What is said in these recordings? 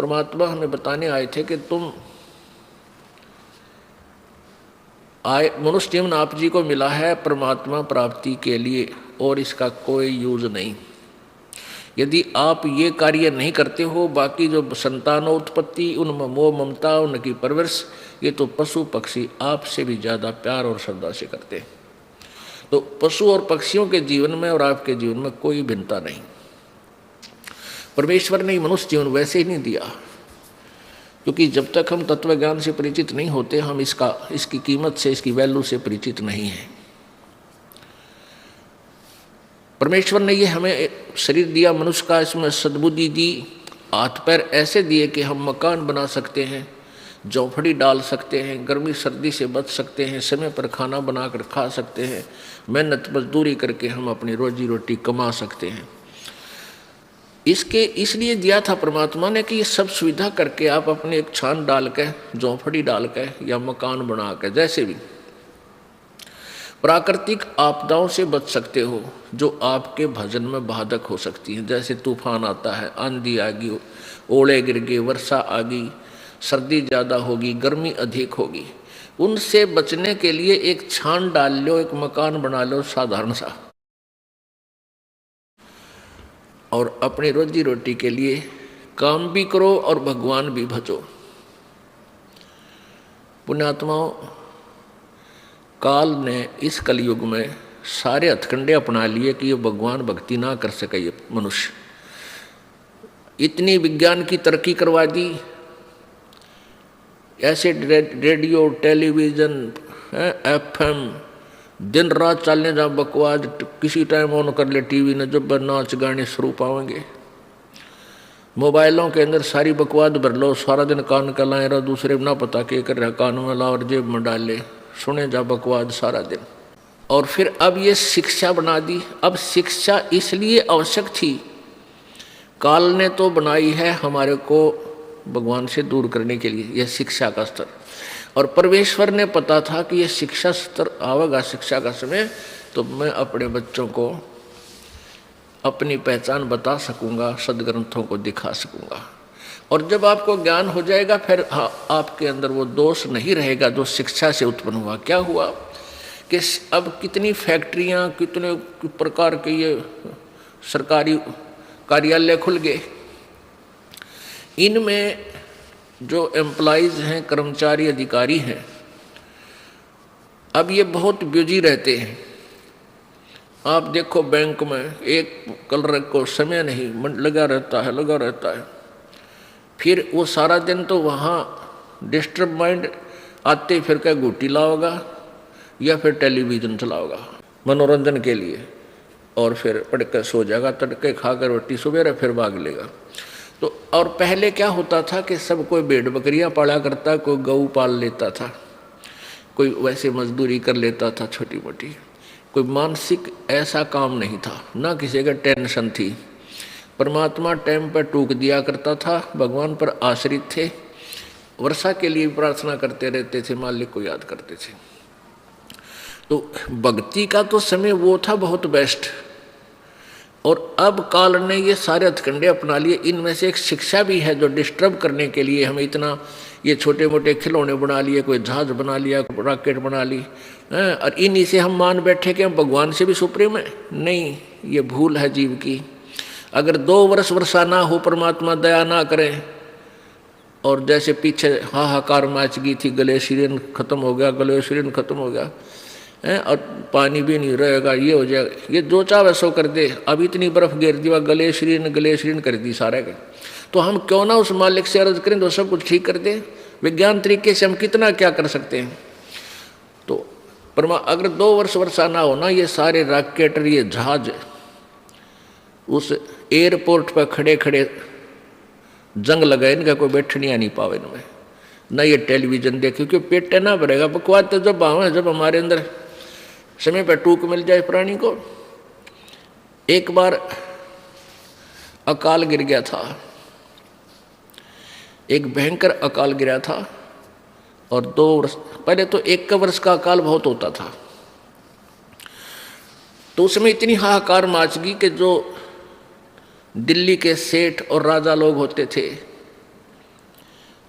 परमात्मा हमें बताने आए थे कि तुम आए, मनुष्य जीवन आप जी को मिला है परमात्मा प्राप्ति के लिए और इसका कोई यूज नहीं। यदि आप ये कार्य नहीं करते हो, बाकी जो संतानोत्पत्ति, उनमें मोह ममता, उनकी परवरिश, ये तो पशु पक्षी आपसे भी ज़्यादा प्यार और श्रद्धा से करते हैं। तो पशु और पक्षियों के जीवन में और आपके जीवन में कोई भिन्नता नहीं। परमेश्वर ने मनुष्य जीवन वैसे ही नहीं दिया, क्योंकि जब तक हम तत्व ज्ञान से परिचित नहीं होते, हम इसकी कीमत से, इसकी वैल्यू से परिचित नहीं है। परमेश्वर ने ये हमें शरीर दिया मनुष्य का, इसमें सद्बुद्धि दी, हाथ पैर ऐसे दिए कि हम मकान बना सकते हैं, झोंपड़ी डाल सकते हैं, गर्मी सर्दी से बच सकते हैं, समय पर खाना बनाकर खा सकते हैं, मेहनत मजदूरी करके हम अपनी रोजी रोटी कमा सकते हैं। इसके इसलिए दिया था परमात्मा ने कि ये सब सुविधा करके आप अपने एक छान डाल के, झोंपड़ी डाल के या मकान बना के, जैसे भी प्राकृतिक आपदाओं से बच सकते हो जो आपके भजन में बाधक हो सकती हैं। जैसे तूफान आता है, आंधी आ गई, ओले गिर गए, वर्षा आ गई, सर्दी ज़्यादा होगी, गर्मी अधिक होगी, उनसे बचने के लिए एक छान डाल लो, एक मकान बना लो साधारण सा, और अपनी रोजी रोटी के लिए काम भी करो और भगवान भी भजो। पुण्यात्माओं, काल ने इस कलयुग में सारे हथकंडे अपना लिए कि ये भगवान भक्ति ना कर सके ये मनुष्य। इतनी विज्ञान की तरक्की करवा दी, ऐसे रेडियो, टेलीविज़न, एफएम दिन रात चलने जा बकवास, किसी टाइम ऑन कर ले टीवी ने, जब नाच गाने शुरू पाएंगे। मोबाइलों के अंदर सारी बकवास भर लो, सारा दिन कान का लाए रहो, दूसरे ना पता के कर रहा, कान में ला और जेब में डाल ले, सुने जा बकवास सारा दिन। और फिर अब ये शिक्षा बना दी। अब शिक्षा इसलिए आवश्यक थी, काल ने तो बनाई है हमारे को भगवान से दूर करने के लिए, यह शिक्षा का स्तर। और परमेश्वर ने पता था कि यह शिक्षा स्तर आवेगा, शिक्षा का समय, तो मैं अपने बच्चों को अपनी पहचान बता सकूंगा, सदग्रंथों को दिखा सकूंगा। और जब आपको ज्ञान हो जाएगा, फिर आपके अंदर वो दोष नहीं रहेगा जो शिक्षा से उत्पन्न हुआ। क्या हुआ कि अब कितनी फैक्ट्रियां, कितने प्रकार के ये सरकारी कार्यालय खुल गए, इनमें जो एम्प्लॉइज हैं, कर्मचारी अधिकारी हैं, अब ये बहुत बिजी रहते हैं। आप देखो बैंक में एक कलर को समय नहीं लगा रहता है, फिर वो सारा दिन तो वहाँ डिस्टर्ब माइंड आते फिर क्या घूटी लाओगा या फिर टेलीविज़न चलाओगा मनोरंजन के लिए, और फिर पढ़ कर सो जाएगा, तड़के खाकर रोटी सवेरे फिर भाग लेगा। तो और पहले क्या होता था कि सब कोई भेड़ बकरियां पाला करता, कोई गऊ पाल लेता था, कोई वैसे मजदूरी कर लेता था छोटी मोटी, कोई मानसिक ऐसा काम नहीं था, ना किसी का टेंशन थी। परमात्मा टाइम पर टूक दिया करता था, भगवान पर आश्रित थे, वर्षा के लिए प्रार्थना करते रहते थे, मालिक को याद करते थे। तो भक्ति का तो समय वो था बहुत बेस्ट। और अब काल ने ये सारे हथकंडे अपना लिए। इनमें से एक शिक्षा भी है जो डिस्टर्ब करने के लिए हमें इतना ये छोटे मोटे खिलौने बना लिए, कोई जहाज बना लिया, रॉकेट बना ली, और इन्हीं से हम मान बैठे कि हम भगवान से भी सुप्रीम है। नहीं, ये भूल है जीव की। अगर 2 वर्ष वर्षा ना हो, परमात्मा दया ना करें, और जैसे पीछे हाहाकार मच गई थी, ग्लेशियन खत्म हो गया, ग्लेशियन खत्म हो गया, और पानी भी नहीं रहेगा, ये हो जाएगा, ये जो चाहे सो कर दे। अब इतनी बर्फ गिर दी, वह ग्लेशियन कर दी सारे का। तो हम क्यों ना उस मालिक से अर्ज करें तो सब कुछ ठीक कर दे। विज्ञान तरीके से हम कितना क्या कर सकते हैं। तो अगर 2 वर्ष वर्षा ना हो ना, ये सारे रॉकेट, ये जहाज उस एयरपोर्ट पर खड़े खड़े जंग लगाए, इनका कोई बैठने नहीं पावे इनमें, न ये टेलीविज़न देखे, क्योंकि पेट ना भरेगा। बकवास तो जब आवे, जब हमारे अंदर समय पर टूक मिल जाए प्राणी को। एक बार अकाल गिर गया था, एक भयंकर अकाल गिरा था, और 2 वर्ष पहले तो 1 वर्ष का अकाल बहुत होता था। तो उसमें इतनी हाहाकार मच गई कि जो दिल्ली के सेठ और राजा लोग होते थे,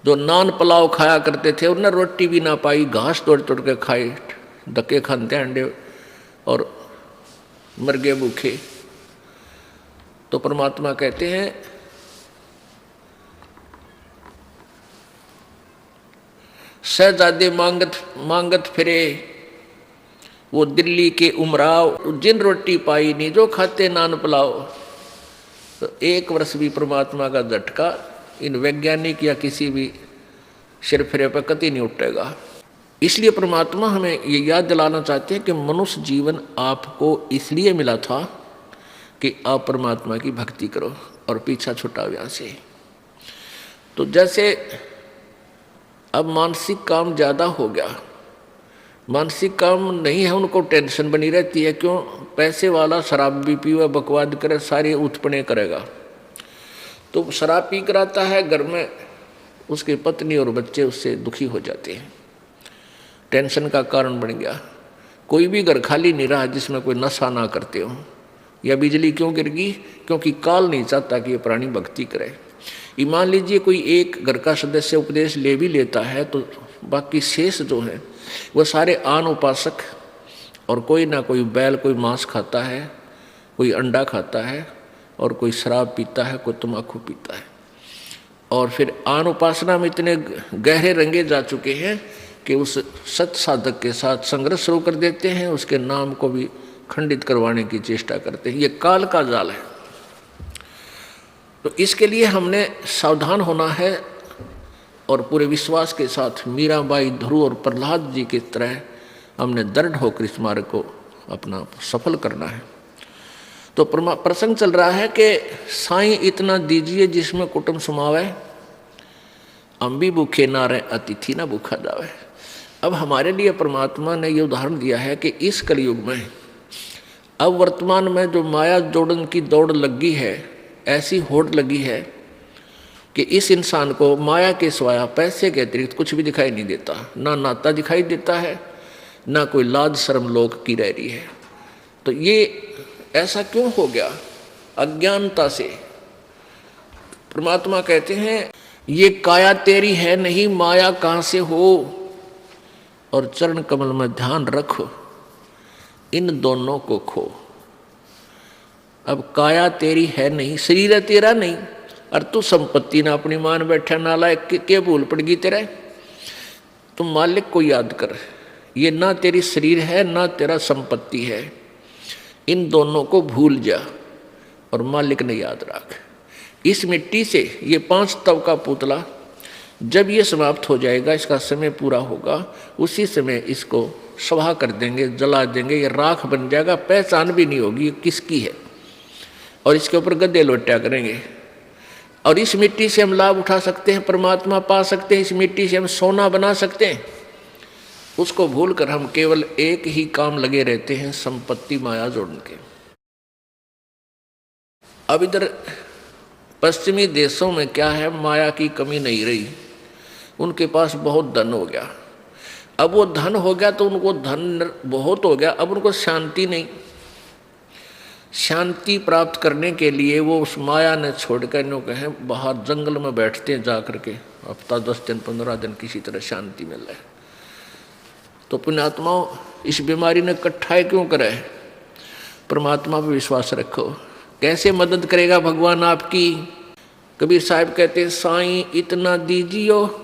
जो नान पुलाव खाया करते थे उन्हें रोटी भी ना पाई, घास तोड़ तोड़ के खाए, धक्के खाते अंडे और मर गए भूखे। तो परमात्मा कहते हैं शहजादे मांगत फिरे वो दिल्ली के उमराव, जिन रोटी पाई नहीं जो खाते नान पुलाव। तो 1 वर्ष भी परमात्मा का झटका इन वैज्ञानिक या किसी भी सिरफिरे पर कतई नहीं उठेगा। इसलिए परमात्मा हमें ये याद दिलाना चाहते हैं कि मनुष्य जीवन आपको इसलिए मिला था कि आप परमात्मा की भक्ति करो और पीछा छुटाओ यहाँ से। तो जैसे अब मानसिक काम ज़्यादा हो गया, मानसिक काम नहीं है, उनको टेंशन बनी रहती है। क्यों? पैसे वाला शराब भी पीवा, बकवाद करे, सारे उत्पन्न करेगा। तो शराब पी कर आता है घर में, उसकी पत्नी और बच्चे उससे दुखी हो जाते हैं, टेंशन का कारण बन गया। कोई भी घर खाली नहीं रहा जिसमें कोई नशा ना करते हो। या बिजली क्यों गिर गई? क्योंकि काल नहीं चाहता कि ये प्राणी भक्ति करे। मान लीजिए कोई एक घर का सदस्य उपदेश ले भी लेता है तो बाकी शेष जो है वो सारे आन उपासक, और कोई ना कोई बैल, कोई मांस खाता है, कोई अंडा खाता है, और कोई शराब पीता है, कोई तम्बाकू पीता है। और फिर आन उपासना में इतने गहरे रंगे जा चुके हैं कि उस सत साधक के साथ संघर्ष शुरू कर देते हैं, उसके नाम को भी खंडित करवाने की चेष्टा करते हैं। ये काल का जाल है। तो इसके लिए हमने सावधान होना है और पूरे विश्वास के साथ मीराबाई, ध्रुव और प्रहलाद जी की तरह हमने दृढ़ होकर इस मार्ग को अपना सफल करना है। तो प्रसंग चल रहा है कि साईं इतना दीजिए जिसमें कुटुंब समावे, हम भी भूखे ना रहे, अतिथि ना भूखा जावे। अब हमारे लिए परमात्मा ने ये उदाहरण दिया है कि इस कलयुग में अब वर्तमान में जो माया जोड़न की दौड़ लगी है, ऐसी होड़ लगी है कि इस इंसान को माया के सिवाय पैसे के अतिरिक्त कुछ भी दिखाई नहीं देता। ना नाता दिखाई देता है, ना कोई लाज शर्म लोग की रह रही है। तो ये ऐसा क्यों हो गया? अज्ञानता से। परमात्मा कहते हैं ये काया तेरी है नहीं, माया कहाँ से हो, और चरण कमल में ध्यान रखो, इन दोनों को खो। अब काया तेरी है नहीं, शरीर है तेरा नहीं, और तू संपत्ति ना अपनी मान बैठा, नालायक के भूल पड़ गई तेरे। तुम मालिक को याद कर, ये ना तेरी शरीर है ना तेरा संपत्ति है, इन दोनों को भूल जा और मालिक ने याद रख। इस मिट्टी से ये 5 तव का पुतला जब ये समाप्त हो जाएगा, इसका समय पूरा होगा, उसी समय इसको सभा कर देंगे, जला देंगे, ये राख बन जाएगा, पहचान भी नहीं होगी किसकी है, और इसके ऊपर गद्दे लोटा करेंगे। और इस मिट्टी से हम लाभ उठा सकते हैं, परमात्मा पा सकते हैं, इस मिट्टी से हम सोना बना सकते हैं। उसको भूलकर हम केवल एक ही काम लगे रहते हैं, संपत्ति माया जोड़ने के। अब इधर पश्चिमी देशों में क्या है, माया की कमी नहीं रही, उनके पास बहुत धन हो गया। अब वो धन हो गया तो उनको धन बहुत हो गया, अब उनको शांति नहीं। शांति प्राप्त करने के लिए वो उस माया ने छोड़कर नो कहें बाहर जंगल में बैठते हैं, जा करके हफ्ता 10 दिन 15 दिन किसी तरह शांति मिल रहा है। तो पुण्यात्माओं, इस बीमारी ने कट्ठाई क्यों करा है? परमात्मा पर विश्वास रखो, कैसे मदद करेगा भगवान आपकी। कबीर साहब कहते हैं साईं इतना दीजियो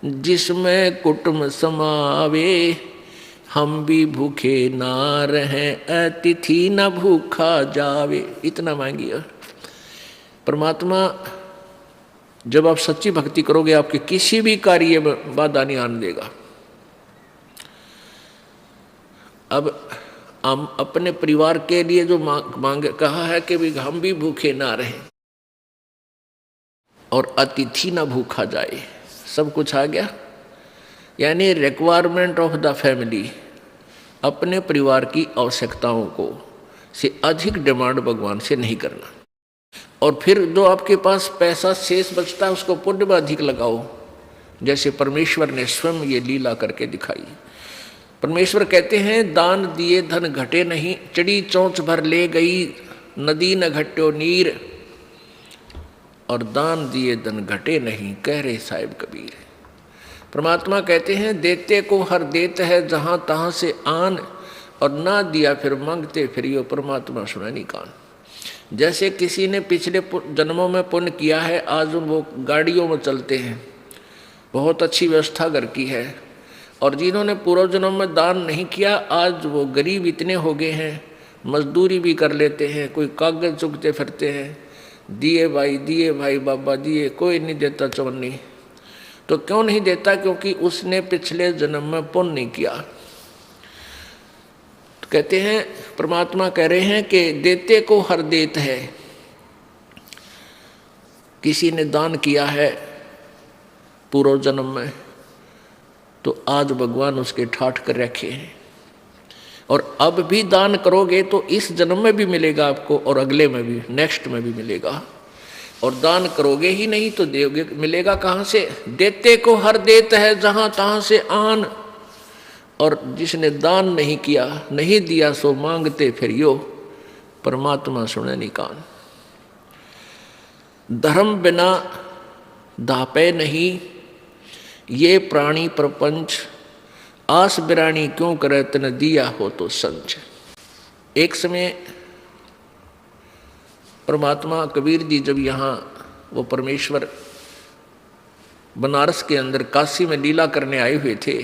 जिसमें कुटुंब समावे, हम भी भूखे ना रहें, अतिथि न भूखा जावे। इतना मांगिए। परमात्मा जब आप सच्ची भक्ति करोगे, आपके किसी भी कार्य में बाधा नहीं आने देगा। अब हम अपने परिवार के लिए जो मांग कहा है कि हम भी भूखे ना रहें और अतिथि ना भूखा जाए, सब कुछ आ गया। यानी रिक्वायरमेंट ऑफ द फैमिली, अपने परिवार की आवश्यकताओं को से अधिक डिमांड भगवान से नहीं करना। और फिर जो आपके पास पैसा शेष बचता है उसको पुण्य में अधिक लगाओ, जैसे परमेश्वर ने स्वयं ये लीला करके दिखाई। परमेश्वर कहते हैं दान दिए धन घटे नहीं, चढ़ी चोंच भर ले गई नदी न घट्यो नीर। और दान दिए धन घटे नहीं, कह रहे साहिब कबीर। परमात्मा कहते हैं देते को हर देत है जहाँ तहाँ से आन, और ना दिया फिर मांगते फिर यो, परमात्मा सुना नहीं कान। जैसे किसी ने पिछले जन्मों में पुण्य किया है, आज वो गाड़ियों में चलते हैं, बहुत अच्छी व्यवस्था घर की है, और जिन्होंने पूर्व जन्म में दान नहीं किया आज वो गरीब इतने हो गए हैं, मजदूरी भी कर लेते हैं, कोई कागज चुगते फिरते हैं, दिए भाई बाबा दिए, कोई नहीं देता चवन्नी। तो क्यों नहीं देता? क्योंकि उसने पिछले जन्म में पुण्य नहीं किया। तो कहते हैं, परमात्मा कह रहे हैं कि देते को हर देत है। किसी ने दान किया है पूर्व जन्म में, तो आज भगवान उसके ठाठ कर रखे हैं, और अब भी दान करोगे तो इस जन्म में भी मिलेगा आपको, और अगले में भी, नेक्स्ट में भी मिलेगा। और दान करोगे ही नहीं तो दोगे, मिलेगा कहाँ से? देते को हर देत है जहाँ तहाँ से आन, और जिसने दान नहीं किया, नहीं दिया, सो मांगते फिर यो, परमात्मा सुने नहीं कान। धर्म बिना दापे नहीं, ये प्राणी प्रपंच, आस बिरानी क्यों करे तन दिया हो तो संच। एक समय परमात्मा कबीर जी जब यहाँ वो परमेश्वर बनारस के अंदर काशी में लीला करने आए हुए थे,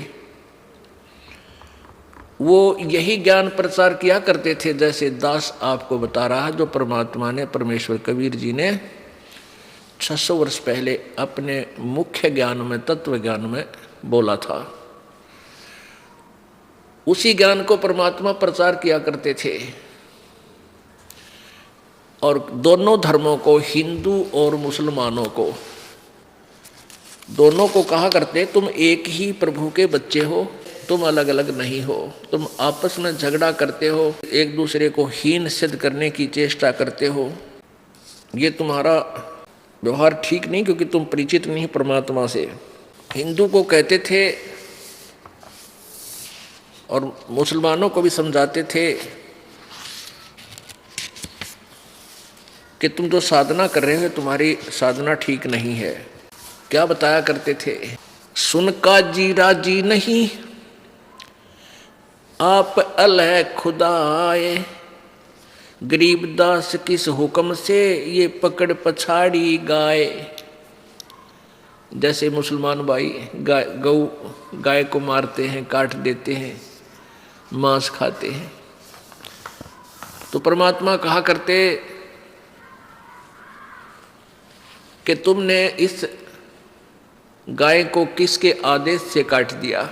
वो यही ज्ञान प्रचार किया करते थे जैसे दास आपको बता रहा है, जो परमात्मा ने, परमेश्वर कबीर जी ने 600 वर्ष पहले अपने मुख्य ज्ञान में, तत्व ज्ञान में बोला था। उसी ज्ञान को परमात्मा प्रचार किया करते थे, और दोनों धर्मों को, हिंदू और मुसलमानों को, दोनों को कहा करते, तुम एक ही प्रभु के बच्चे हो, तुम अलग अलग नहीं हो। तुम आपस में झगड़ा करते हो, एक दूसरे को हीन सिद्ध करने की चेष्टा करते हो, ये तुम्हारा व्यवहार ठीक नहीं, क्योंकि तुम परिचित नहीं परमात्मा से। हिंदू को कहते थे और मुसलमानों को भी समझाते थे कि तुम जो साधना कर रहे हो, तुम्हारी साधना ठीक नहीं है। क्या बताया करते थे? सुन का जी राजी नहीं, आप अलह खुदा आए, गरीब दास किस हुक्म से ये पकड़ पछाड़ी गाय। जैसे मुसलमान भाई गाय को मारते हैं, काट देते हैं, मांस खाते हैं, तो परमात्मा कहा करते कि तुमने इस गाय को किसके आदेश से काट दिया?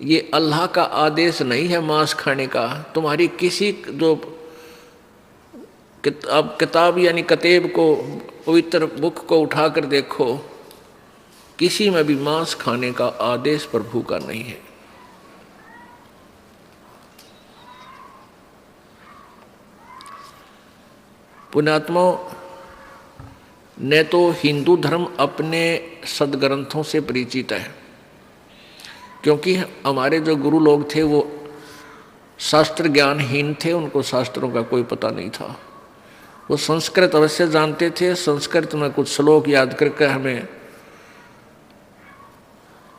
ये अल्लाह का आदेश नहीं है मांस खाने का। तुम्हारी किसी जो किताब यानी कतेब को, पवित्र बुक को उठाकर देखो, किसी में भी मांस खाने का आदेश प्रभु का नहीं है। पुण्यात्माओं, न तो हिंदू धर्म अपने सदग्रंथों से परिचित है, क्योंकि हमारे जो गुरु लोग थे वो शास्त्र ज्ञानहीन थे, उनको शास्त्रों का कोई पता नहीं था। वो संस्कृत अवश्य जानते थे, संस्कृत में कुछ श्लोक याद करके हमें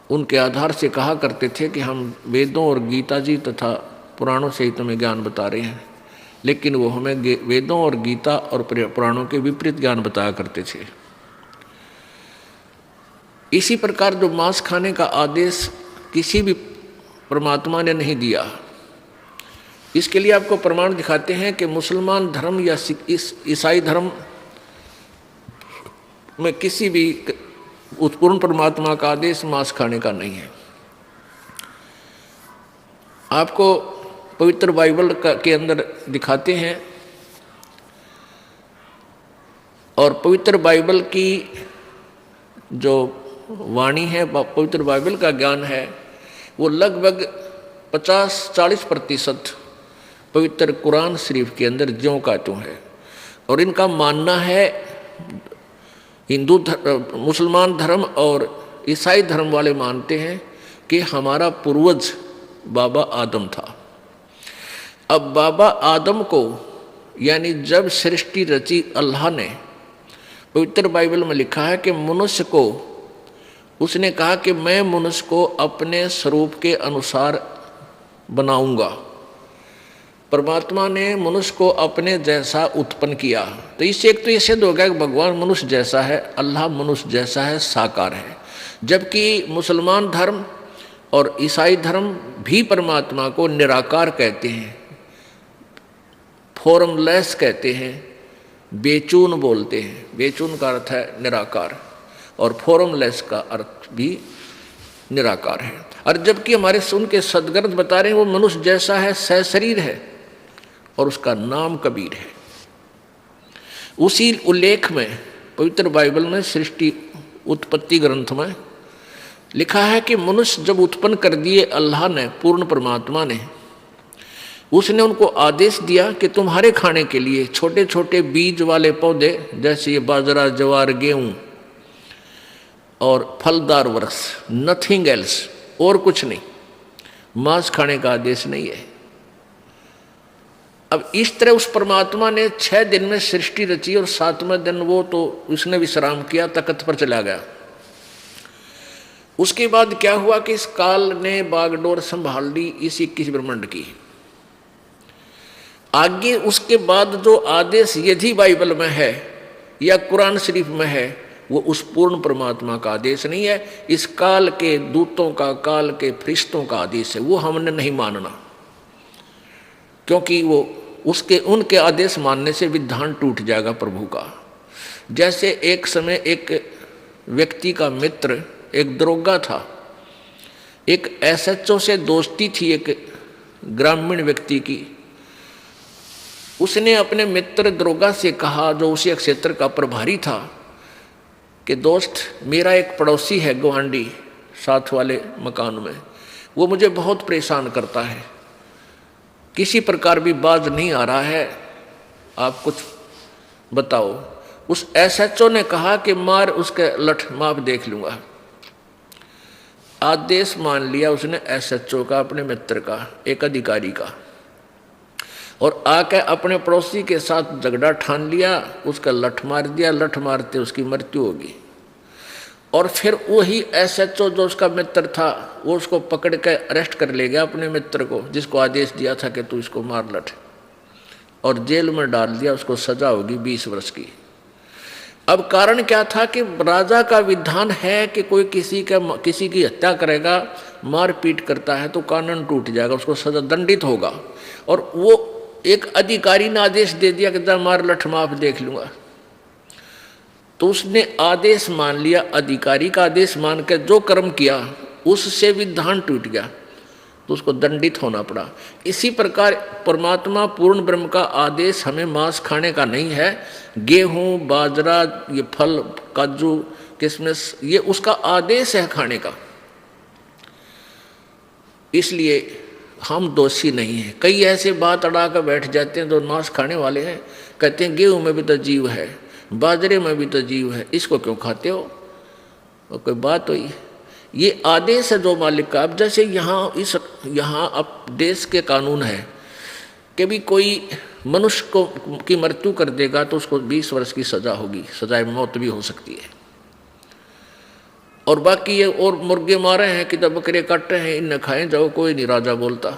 उनके आधार से कहा करते थे कि हम वेदों और गीता जी तथा पुराणों से ही तुम्हें ज्ञान बता रहे हैं, लेकिन वो हमें वेदों और गीता और पुराणों के विपरीत ज्ञान बताया करते थे। इसी प्रकार जो मांस खाने का आदेश किसी भी परमात्मा ने नहीं दिया, इसके लिए आपको प्रमाण दिखाते हैं कि मुसलमान धर्म या ईसाई धर्म में किसी भी उत्पूर्ण परमात्मा का आदेश मांस खाने का नहीं है। आपको पवित्र बाइबल के अंदर दिखाते हैं, और पवित्र बाइबल की जो वाणी है, पवित्र बाइबल का ज्ञान है, वो लगभग 50-40% पवित्र कुरान शरीफ के अंदर ज्यों का त्यों है। और इनका मानना है, हिंदू मुसलमान धर्म और ईसाई धर्म वाले मानते हैं कि हमारा पूर्वज बाबा आदम था। अब बाबा आदम को, यानी जब सृष्टि रची अल्लाह ने, पवित्र बाइबल में लिखा है कि मनुष्य को, उसने कहा कि मैं मनुष्य को अपने स्वरूप के अनुसार बनाऊंगा। परमात्मा ने मनुष्य को अपने जैसा उत्पन्न किया। तो इससे एक तो ये सिद्ध हो गया कि भगवान मनुष्य जैसा है, अल्लाह मनुष्य जैसा है, साकार है। जबकि मुसलमान धर्म और ईसाई धर्म भी परमात्मा को निराकार कहते हैं, फॉर्मलेस कहते हैं, बेचून बोलते हैं। बेचून का अर्थ है निराकार और फॉर्मलेस का अर्थ भी निराकार है। और जबकि हमारे सुन के सदग्रंथ बता रहे हैं वो मनुष्य जैसा है, सशरीर है और उसका नाम कबीर है। उसी उल्लेख में पवित्र बाइबल में सृष्टि उत्पत्ति ग्रंथ में लिखा है कि मनुष्य जब उत्पन्न कर दिए अल्लाह ने, पूर्ण परमात्मा ने, उसने उनको आदेश दिया कि तुम्हारे खाने के लिए छोटे छोटे बीज वाले पौधे जैसे ये बाजरा, ज्वार, गेहूं और फलदार वृक्ष, नथिंग एल्स, और कुछ नहीं, मांस खाने का आदेश नहीं है। अब इस तरह उस परमात्मा ने 6 दिन में सृष्टि रची और 7वें दिन वो तो उसने विश्राम किया, तख्त पर चला गया। उसके बाद क्या हुआ कि इस काल ने बागडोर संभाल ली इस 21 ब्रह्मांड की। आगे उसके बाद जो आदेश यदि बाइबल में है या कुरान शरीफ में है, वो उस पूर्ण परमात्मा का आदेश नहीं है, इस काल के दूतों का, काल के फरिश्तों का आदेश है। वो हमने नहीं मानना, क्योंकि वो उसके उनके आदेश मानने से विधान टूट जाएगा प्रभु का। जैसे एक समय एक व्यक्ति का मित्र, एक दरोगा था, एक एसएचओ से दोस्ती थी एक ग्रामीण व्यक्ति की। उसने अपने मित्र दरोगा से कहा, जो उसी क्षेत्र का प्रभारी था, कि दोस्त, मेरा एक पड़ोसी है गवांडी साथ वाले मकान में, वो मुझे बहुत परेशान करता है, किसी प्रकार भी बाज नहीं आ रहा है, आप कुछ बताओ। उस एसएचओ ने कहा कि मार उसके लठ, माप देख लूँगा। आदेश मान लिया उसने एसएचओ का, अपने मित्र का, एक अधिकारी का, और आके अपने पड़ोसी के साथ झगड़ा ठान लिया, उसका लठ मार दिया। लठ मारते उसकी मृत्यु होगी। और फिर वही एसएचओ जो उसका मित्र था, वो उसको पकड़ के अरेस्ट कर ले गया, अपने मित्र को, जिसको आदेश दिया था कि तू इसको मार लठ, और जेल में डाल दिया। उसको सजा होगी 20 वर्ष की। अब कारण क्या था कि राजा का विधान है कि कोई किसी की हत्या करेगा, मारपीट करता है तो कानून टूट जाएगा, उसको सजा, दंडित होगा। और वो एक अधिकारी ने आदेश दे दिया कि जा मार लठ, माफ देख लूंगा। तो उसने आदेश मान लिया, अधिकारी का आदेश मान के जो कर्म किया उससे विधान टूट गया, तो उसको दंडित होना पड़ा। इसी प्रकार परमात्मा पूर्ण ब्रह्म का आदेश हमें मांस खाने का नहीं है। गेहूं, बाजरा, ये फल, काजू, किशमिश, ये उसका आदेश है खाने का। इसलिए हम दोषी नहीं हैं। कई ऐसे बात अड़ा कर बैठ जाते हैं जो मांस खाने वाले हैं, कहते हैं गेहूं में भी तो जीव है, बाजरे में भी तो जीव है, इसको क्यों खाते हो? और कोई बात हुई? ये आदेश है जो मालिक का। अब जैसे यहाँ अब देश के कानून है कि भी कोई मनुष्य को की मृत्यु कर देगा तो उसको 20 वर्ष की सजा होगी, सजाए मौत भी हो सकती है। और बाकी ये और मुर्गे मारे हैं कि जब बकरे काट रहे हैं, इन्हें खाएं जाओ, कोई नहीं राजा बोलता,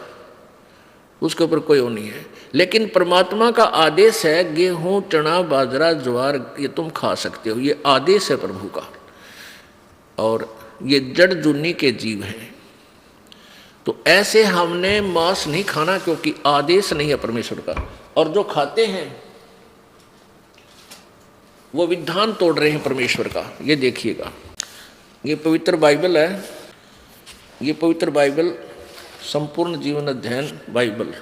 उसके ऊपर कोई वो नहीं है। लेकिन परमात्मा का आदेश है गेहूं, चना, बाजरा, ज्वार ये तुम खा सकते हो, ये आदेश है प्रभु का। और ये जड़ जूनी के जीव हैं, तो ऐसे हमने मांस नहीं खाना क्योंकि आदेश नहीं है परमेश्वर का। और जो खाते हैं वो विधान तोड़ रहे हैं परमेश्वर का। ये देखिएगा, ये पवित्र बाइबल है, ये पवित्र बाइबल संपूर्ण जीवन अध्ययन बाइबल,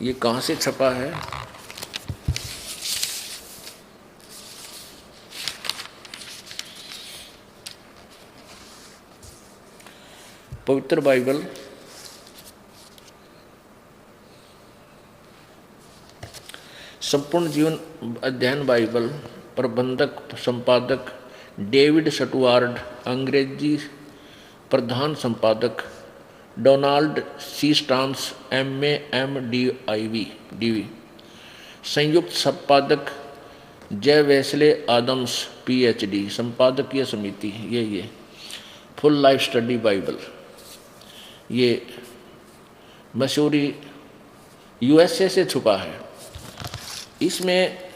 ये कहाँ से छपा है? पवित्र बाइबल संपूर्ण जीवन अध्ययन बाइबल, प्रबंधक संपादक डेविड स्टुअर्ट, अंग्रेजी प्रधान संपादक Donald C Stamps MA MDiv, संयुक्त संपादक जय वेस्ले आदम्स PhD संपादकीय समिति, ये फुल लाइफ स्टडी बाइबल, ये मसूरी USA से छुपा है। इसमें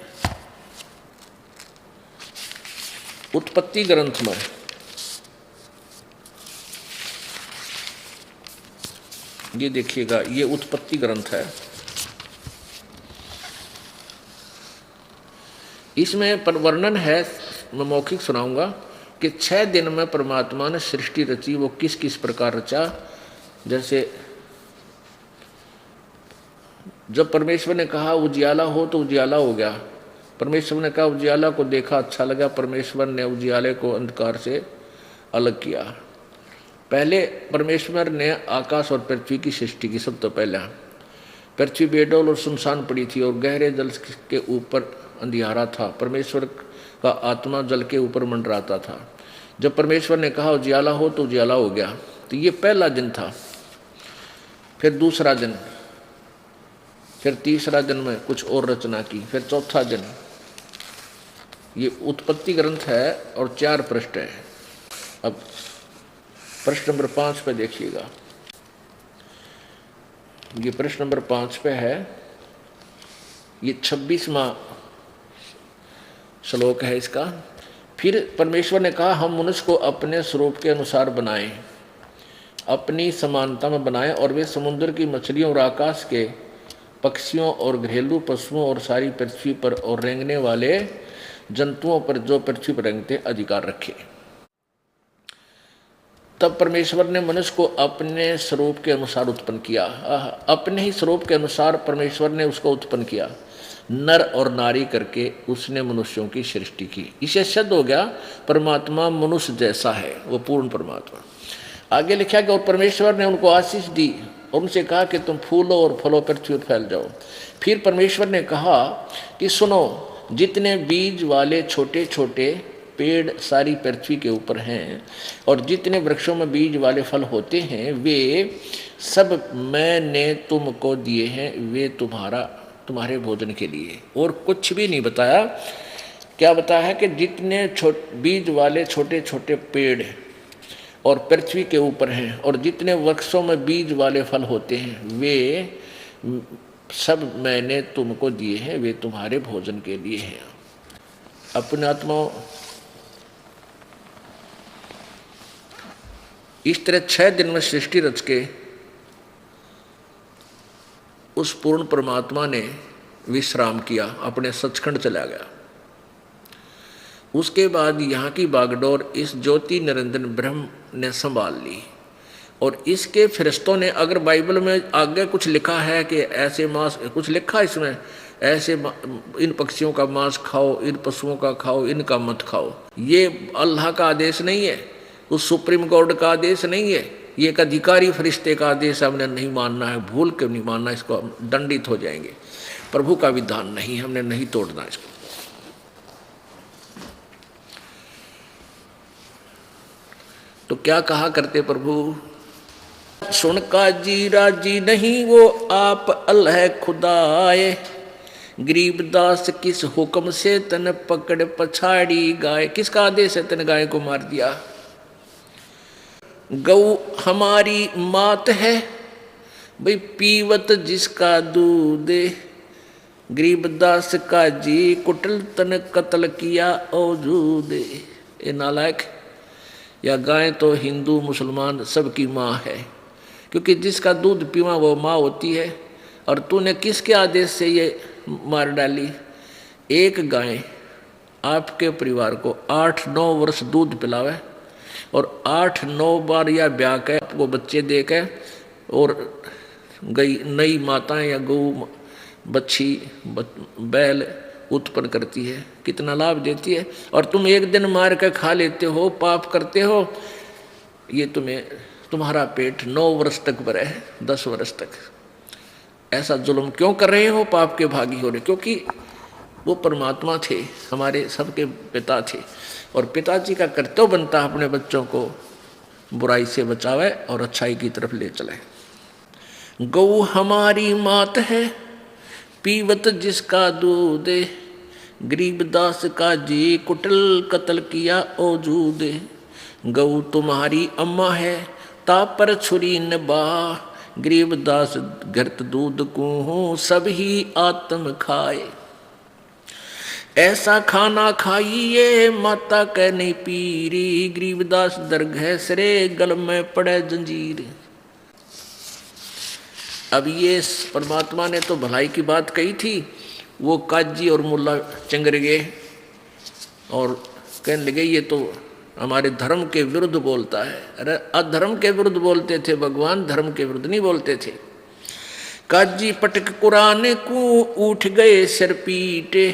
उत्पत्ति ग्रंथ में ये देखिएगा, ये उत्पत्ति ग्रंथ है। इसमें वर्णन है, मैं मौखिक सुनाऊंगा कि 6 दिन में परमात्मा ने सृष्टि रची। वो किस किस प्रकार रचा, जैसे जब परमेश्वर ने कहा उजियाला हो तो उजियाला हो गया। परमेश्वर ने कहा उजियाला को देखा अच्छा लगा, परमेश्वर ने उजियाले को अंधकार से अलग किया। पहले परमेश्वर ने आकाश और पृथ्वी की सृष्टि की। सब तो पहले पृथ्वी बेडौल और सुनसान पड़ी थी और गहरे जल के ऊपर अंधियारा था। परमेश्वर का आत्मा जल के ऊपर मंडराता था। जब परमेश्वर ने कहा उजियाला हो तो उजियाला हो गया। तो ये पहला दिन था। फिर दूसरा दिन, फिर तीसरा दिन में कुछ और रचना की, फिर चौथा दिन। ये उत्पत्ति ग्रंथ है और 4 पृष्ठ है। अब प्रश्न नंबर 5 पे देखिएगा, ये प्रश्न नंबर 5 पे है। ये 26वां श्लोक है इसका। फिर परमेश्वर ने कहा हम मनुष्य को अपने स्वरूप के अनुसार बनाएं, अपनी समानता में बनाएं, और वे समुद्र की मछलियों और आकाश के पक्षियों और घरेलू पशुओं और सारी पृथ्वी पर और रेंगने वाले जंतुओं पर जो पृथ्वी पर रेंगते अधिकार रखे। तब परमेश्वर ने मनुष्य को अपने स्वरूप के अनुसार उत्पन्न किया। अपने ही स्वरूप के अनुसार परमेश्वर ने उसको उत्पन्न किया, नर और नारी करके उसने मनुष्यों की सृष्टि की। इसे सिद्ध हो गया परमात्मा मनुष्य जैसा है, वो पूर्ण परमात्मा। आगे लिखा कि और परमेश्वर ने उनको आशीष दी और उनसे कहा कि तुम फूलो और फलो पृथ्वी पर फैल जाओ। फिर परमेश्वर ने कहा कि सुनो, जितने बीज वाले छोटे छोटे पेड़ सारी पृथ्वी के ऊपर हैं और जितने वृक्षों में बीज वाले फल होते हैं वे सब मैंने तुमको दिए हैं, वे तुम्हारे भोजन के लिए। और कुछ भी नहीं बताया। क्या बताया है कि जितने बीज वाले छोटे छोटे पेड़ और पृथ्वी के ऊपर हैं और जितने वृक्षों में बीज वाले फल होते हैं वे सब मैंने तुमको दिए हैं, वे तुम्हारे भोजन के लिए हैं। अपने आत्मा इस तरह 6 दिन में सृष्टि रच के उस पूर्ण परमात्मा ने विश्राम किया, अपने सचखंड चला गया। उसके बाद यहाँ की बागडोर इस ज्योति निरंजन ब्रह्म ने संभाल ली। और इसके फरिश्तों ने, अगर बाइबल में आगे कुछ लिखा है कि ऐसे मांस, कुछ लिखा इसमें ऐसे इन पक्षियों का मांस खाओ, इन पशुओं का खाओ, इनका मत खाओ, ये अल्लाह का आदेश नहीं है, उस सुप्रीम कोर्ट का आदेश नहीं है, ये एक अधिकारी फरिश्ते का आदेश हमने नहीं मानना है, भूल के नहीं मानना, इसको हम दंडित हो जाएंगे। प्रभु का विधान नहीं, हमने नहीं तोड़ना इसको। तो क्या कहा करते प्रभु, सुन का जी राजी नहीं वो आप अल्लाह खुदाए, गरीबदास किस हुक्म से तन पकड़ पछाड़ी गाय। किसका आदेश है तन गाय को मार दिया। गौ हमारी मात है भाई पीवत जिसका दूध, गरीबदास का जी कुटल तन कत्ल किया औजूद। ये नालायक, या गाय तो हिंदू मुसलमान सबकी माँ है, क्योंकि जिसका दूध पीवा वो माँ होती है। और तूने किसके आदेश से ये मार डाली। एक गाय आपके परिवार को 8-9 वर्ष दूध पिलावे और 8-9 बार या ब्याह के आपको बच्चे दे के, और गई नई माताएं या गौ बच्ची बैल उत्पन्न करती है, कितना लाभ देती है। और तुम एक दिन मार के खा लेते हो, पाप करते हो। ये तुम्हारा पेट 9 वर्ष तक भरा है, 10 वर्ष तक। ऐसा जुल्म क्यों कर रहे हो, पाप के भागी हो रहे। क्योंकि वो परमात्मा थे, हमारे सबके पिता थे, और पिताजी का कर्तव्य बनता है अपने बच्चों को बुराई से बचावे और अच्छाई की तरफ ले चले। गौ हमारी मात है पीवत जिसका दूध, गरीबदास का जी कुटिल कत्ल किया औजूद, गऊ तुम्हारी अम्मा है ता पर छुरी न बा, गरीबदास घृत दूध को हूँ सब ही आत्म खाए, ऐसा खाना खाइए माता कह नहीं पीरी, गरीबदास दरगह सरे गल में पड़े जंजीर। अब ये परमात्मा ने तो भलाई की बात कही थी, वो काजी और मुल्ला चंगर गए और कहने लगे ये तो हमारे धर्म के विरुद्ध बोलता है। अरे अधर्म के विरुद्ध बोलते थे भगवान, धर्म के विरुद्ध नहीं बोलते थे। काजी पटक कुरान को उठ गए सिर पीटे,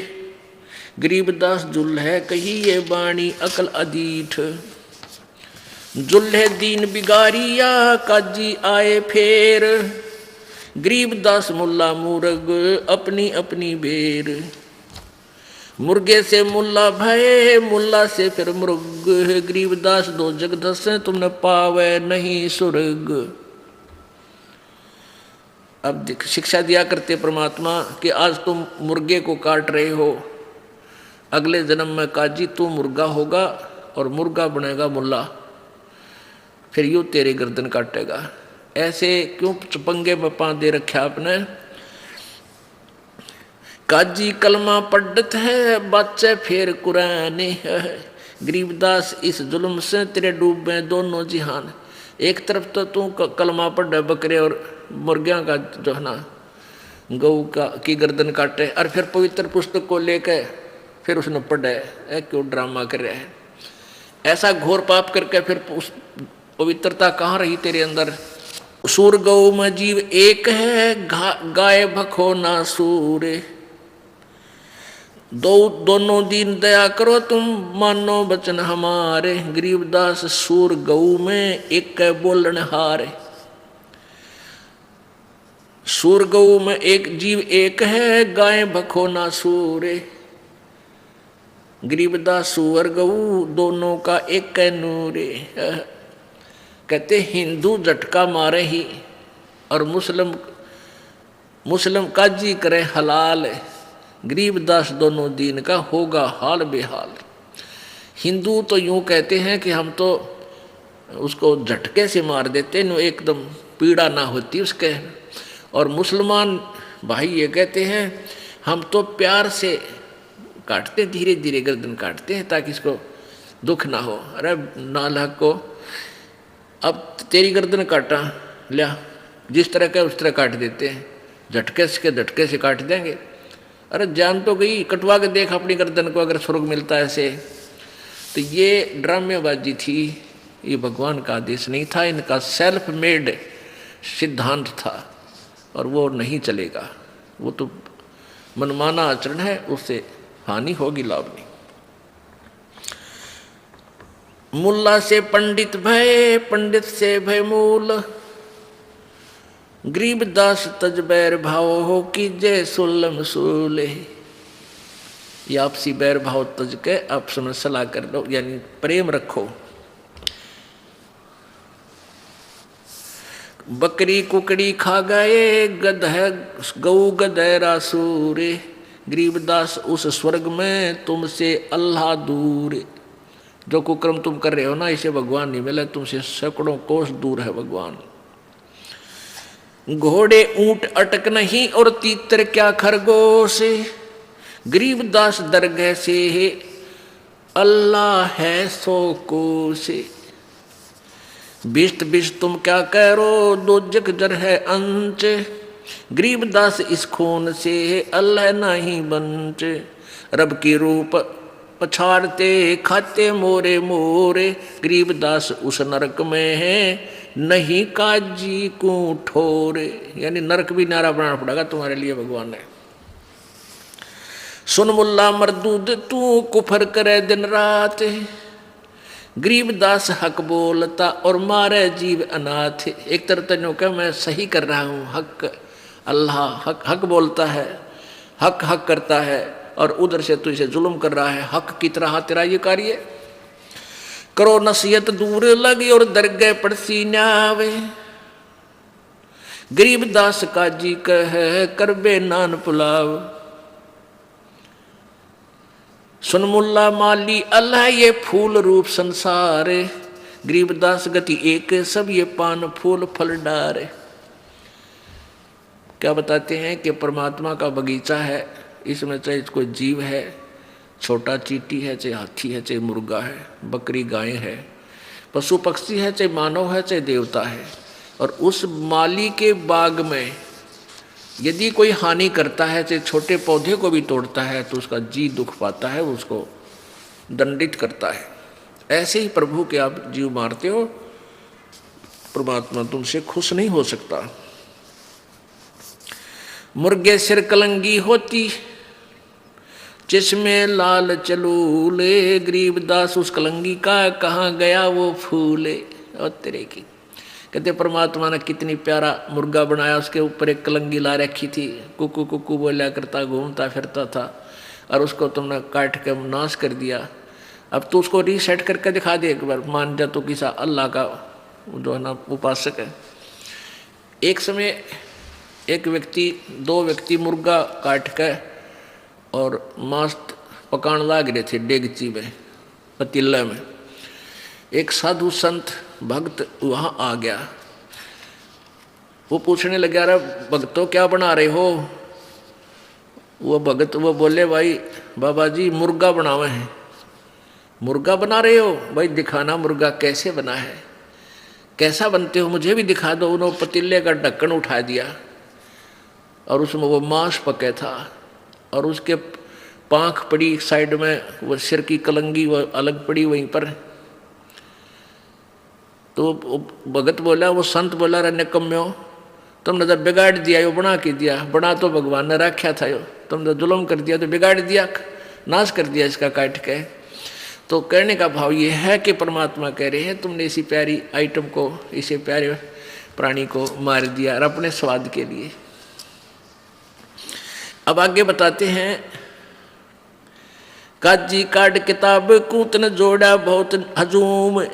गरीबदास जुल्हे कही ये बाणी अकल अदीठ, जुल्हे दीन बिगारिया काजी आए फेर, गरीबदास मुल्ला मुर्ग अपनी अपनी बेर, मुर्गे से मुल्ला भय मुल्ला से फिर मुर्ग, गरीबदास दो जगदस तुमने पावे नहीं सुर्ग। अब शिक्षा दिया करते परमात्मा कि आज तुम मुर्गे को काट रहे हो, अगले जन्म में काजी तू मुर्गा होगा और मुर्गा बनेगा मुल्ला, फिर यूं तेरे गर्दन काटेगा। ऐसे क्यों पंगे में पा दे रखे आपने। काजी कलमा पढ़त है बच्चे फिर कुरानी है, गरीबदास इस जुल्म से तेरे डूबे दोनों जिहान। एक तरफ तो तू कलमा पढ़ बकरे और मुर्गियां का जो है ना गऊ का की गर्दन काटे, और फिर पवित्र पुस्तक को लेकर फिर उसने पढ़े, क्यों ड्रामा कर रहे हैं। ऐसा घोर पाप करके फिर उस पवित्रता कहाँ रही तेरे अंदर। सूर गौ में जीव एक है गाय भखो ना सूरे, दोनों दीन दया करो तुम मानो बचन हमारे, गरीबदास सूर गऊ में एक बोलन हारे। सूर गऊ में एक जीव एक है गाय भखो ना सूरे, गरीबदास सुअर गऊ दोनों का एक नूरे। कहते हिंदू झटका मारे ही और मुस्लिम काजी करे हलाल, गरीबदास दोनों दीन का होगा हाल बेहाल। हिंदू तो यूं कहते हैं कि हम तो उसको झटके से मार देते न, एकदम पीड़ा ना होती उसके, और मुसलमान भाई ये कहते हैं हम तो प्यार से काटते, धीरे धीरे गर्दन काटते हैं ताकि इसको दुख ना हो। अरे नालायक को अब तेरी गर्दन काटा लिया, जिस तरह का उस तरह काट देते हैं, झटके से काट देंगे। अरे जान तो गई, कटवा के देख अपनी गर्दन को अगर स्वर्ग मिलता है ऐसे। तो ये ड्रामेबाजी थी, ये भगवान का आदेश नहीं था, इनका सेल्फ मेड सिद्धांत था और वो नहीं चलेगा। वो तो मनमाना आचरण है, उससे हानि होगी, लाभ नहीं। मुल्ला से पंडित भय पंडित से भय मूल, गरीबदास तज बैर भाव हो कि जय सुल्लम सूले। ये आपसी बैर भाव तज के आपस में सलाह कर लो, यानी प्रेम रखो। बकरी कुकड़ी खा गए गऊ गधेरा सूरे, गरीबदास उस स्वर्ग में तुमसे अल्लाह दूर। जो कुकर्म तुम कर रहे हो ना, इसे भगवान नहीं मिला, तुमसे सैकड़ों कोस दूर है भगवान। घोड़े ऊंट अटक नहीं और तीतर क्या खरगोश, गरीबदास दरगह से अल्लाह है सो कोश। बिस्त बिस्त तुम क्या करो दो जग जर है अंच, गरीबदास इस खून से अल्लाह नहीं बंच। रब की रूप पछाड़ते खाते मोरे मोरे, गरीबदास उस नरक में है नहीं काजी को ठोरे। यानी नरक भी नारा बनाना पड़ेगा तुम्हारे लिए भगवान ने। सुन मुल्ला मरदूद तू कुफर करे दिन रात, गरीबदास हक बोलता और मारे जीव अनाथ। एक तरफ तो क्या मैं सही कर रहा हूँ, हक अल्लाह हक बोलता है, हक करता है, और उधर से तू इसे जुल्म कर रहा है। हक की तरह तेरा ये कार्य करो, नसीहत दूर लगी और दरगह पड़सी न्यावे। गरीबदास काजी कह करबे नान पुलाव, सुन मुल्ला माली अल्लाह ये फूल रूप संसार, गरीबदास गति एक सब ये पान फूल फल डार। क्या बताते हैं कि परमात्मा का बगीचा है, इसमें चाहे कोई जीव है, छोटा चींटी है, चाहे हाथी है, चाहे मुर्गा है, बकरी गाय है, पशु पक्षी है, चाहे मानव है, चाहे देवता है। और उस माली के बाग में यदि कोई हानि करता है, चाहे छोटे पौधे को भी तोड़ता है, तो उसका जी दुख पाता है, उसको दंडित करता है। ऐसे ही प्रभु के आप जीव मारते हो, परमात्मा तुमसे खुश नहीं हो सकता। मुर्गे सिर कलंगी होती, जिसमें लाल चलूले, गरीबदास उस कलंगी का कहाँ गया वो फूले। और तेरे की कहते परमात्मा ने कितनी प्यारा मुर्गा बनाया, उसके ऊपर एक कलंगी ला रखी थी, कुकू कुकू बोला करता घूमता फिरता था, और उसको तुमने काट के नाश कर दिया। अब तो उसको रीसेट करके दिखा दे एक बार, मान जा तो किसा अल्लाह का जो है ना उपासक है। एक समय एक व्यक्ति, दो व्यक्ति मुर्गा काट के और मांस पकाने लाग रहे थे डेगची में, पतीले में। एक साधु संत भक्त वहाँ आ गया, वो पूछने लगा, अरे भक्तों क्या बना रहे हो? वो भगत वो बोले, भाई बाबा जी मुर्गा बनावे हैं। मुर्गा बना रहे हो? भाई दिखाना मुर्गा कैसे बना है, कैसा बनते हो, मुझे भी दिखा दो। उन्होंने पतीले का ढक्कन उठा दिया और उसमें वो मांस पके था, और उसके पाँख पड़ी साइड में, वो सिर की कलंगी वो अलग पड़ी वहीं पर। तो भगत बोला, वो संत बोला, रे निकम्यो तुमने तो बिगाड़ दिया, यो बना के दिया, बना तो भगवान ने रखा था, यो तुमने तो जुल्म कर दिया, तो बिगाड़ दिया, नाश कर दिया इसका काट के। तो कहने का भाव ये है कि परमात्मा कह रहे हैं तुमने इसी प्यारी आइटम को, इसे प्यारे प्राणी को मार दिया और अपने स्वाद के लिए। अब आगे बताते हैं, काजी काट किताब कूतन जोड़ा बहुत हजूम,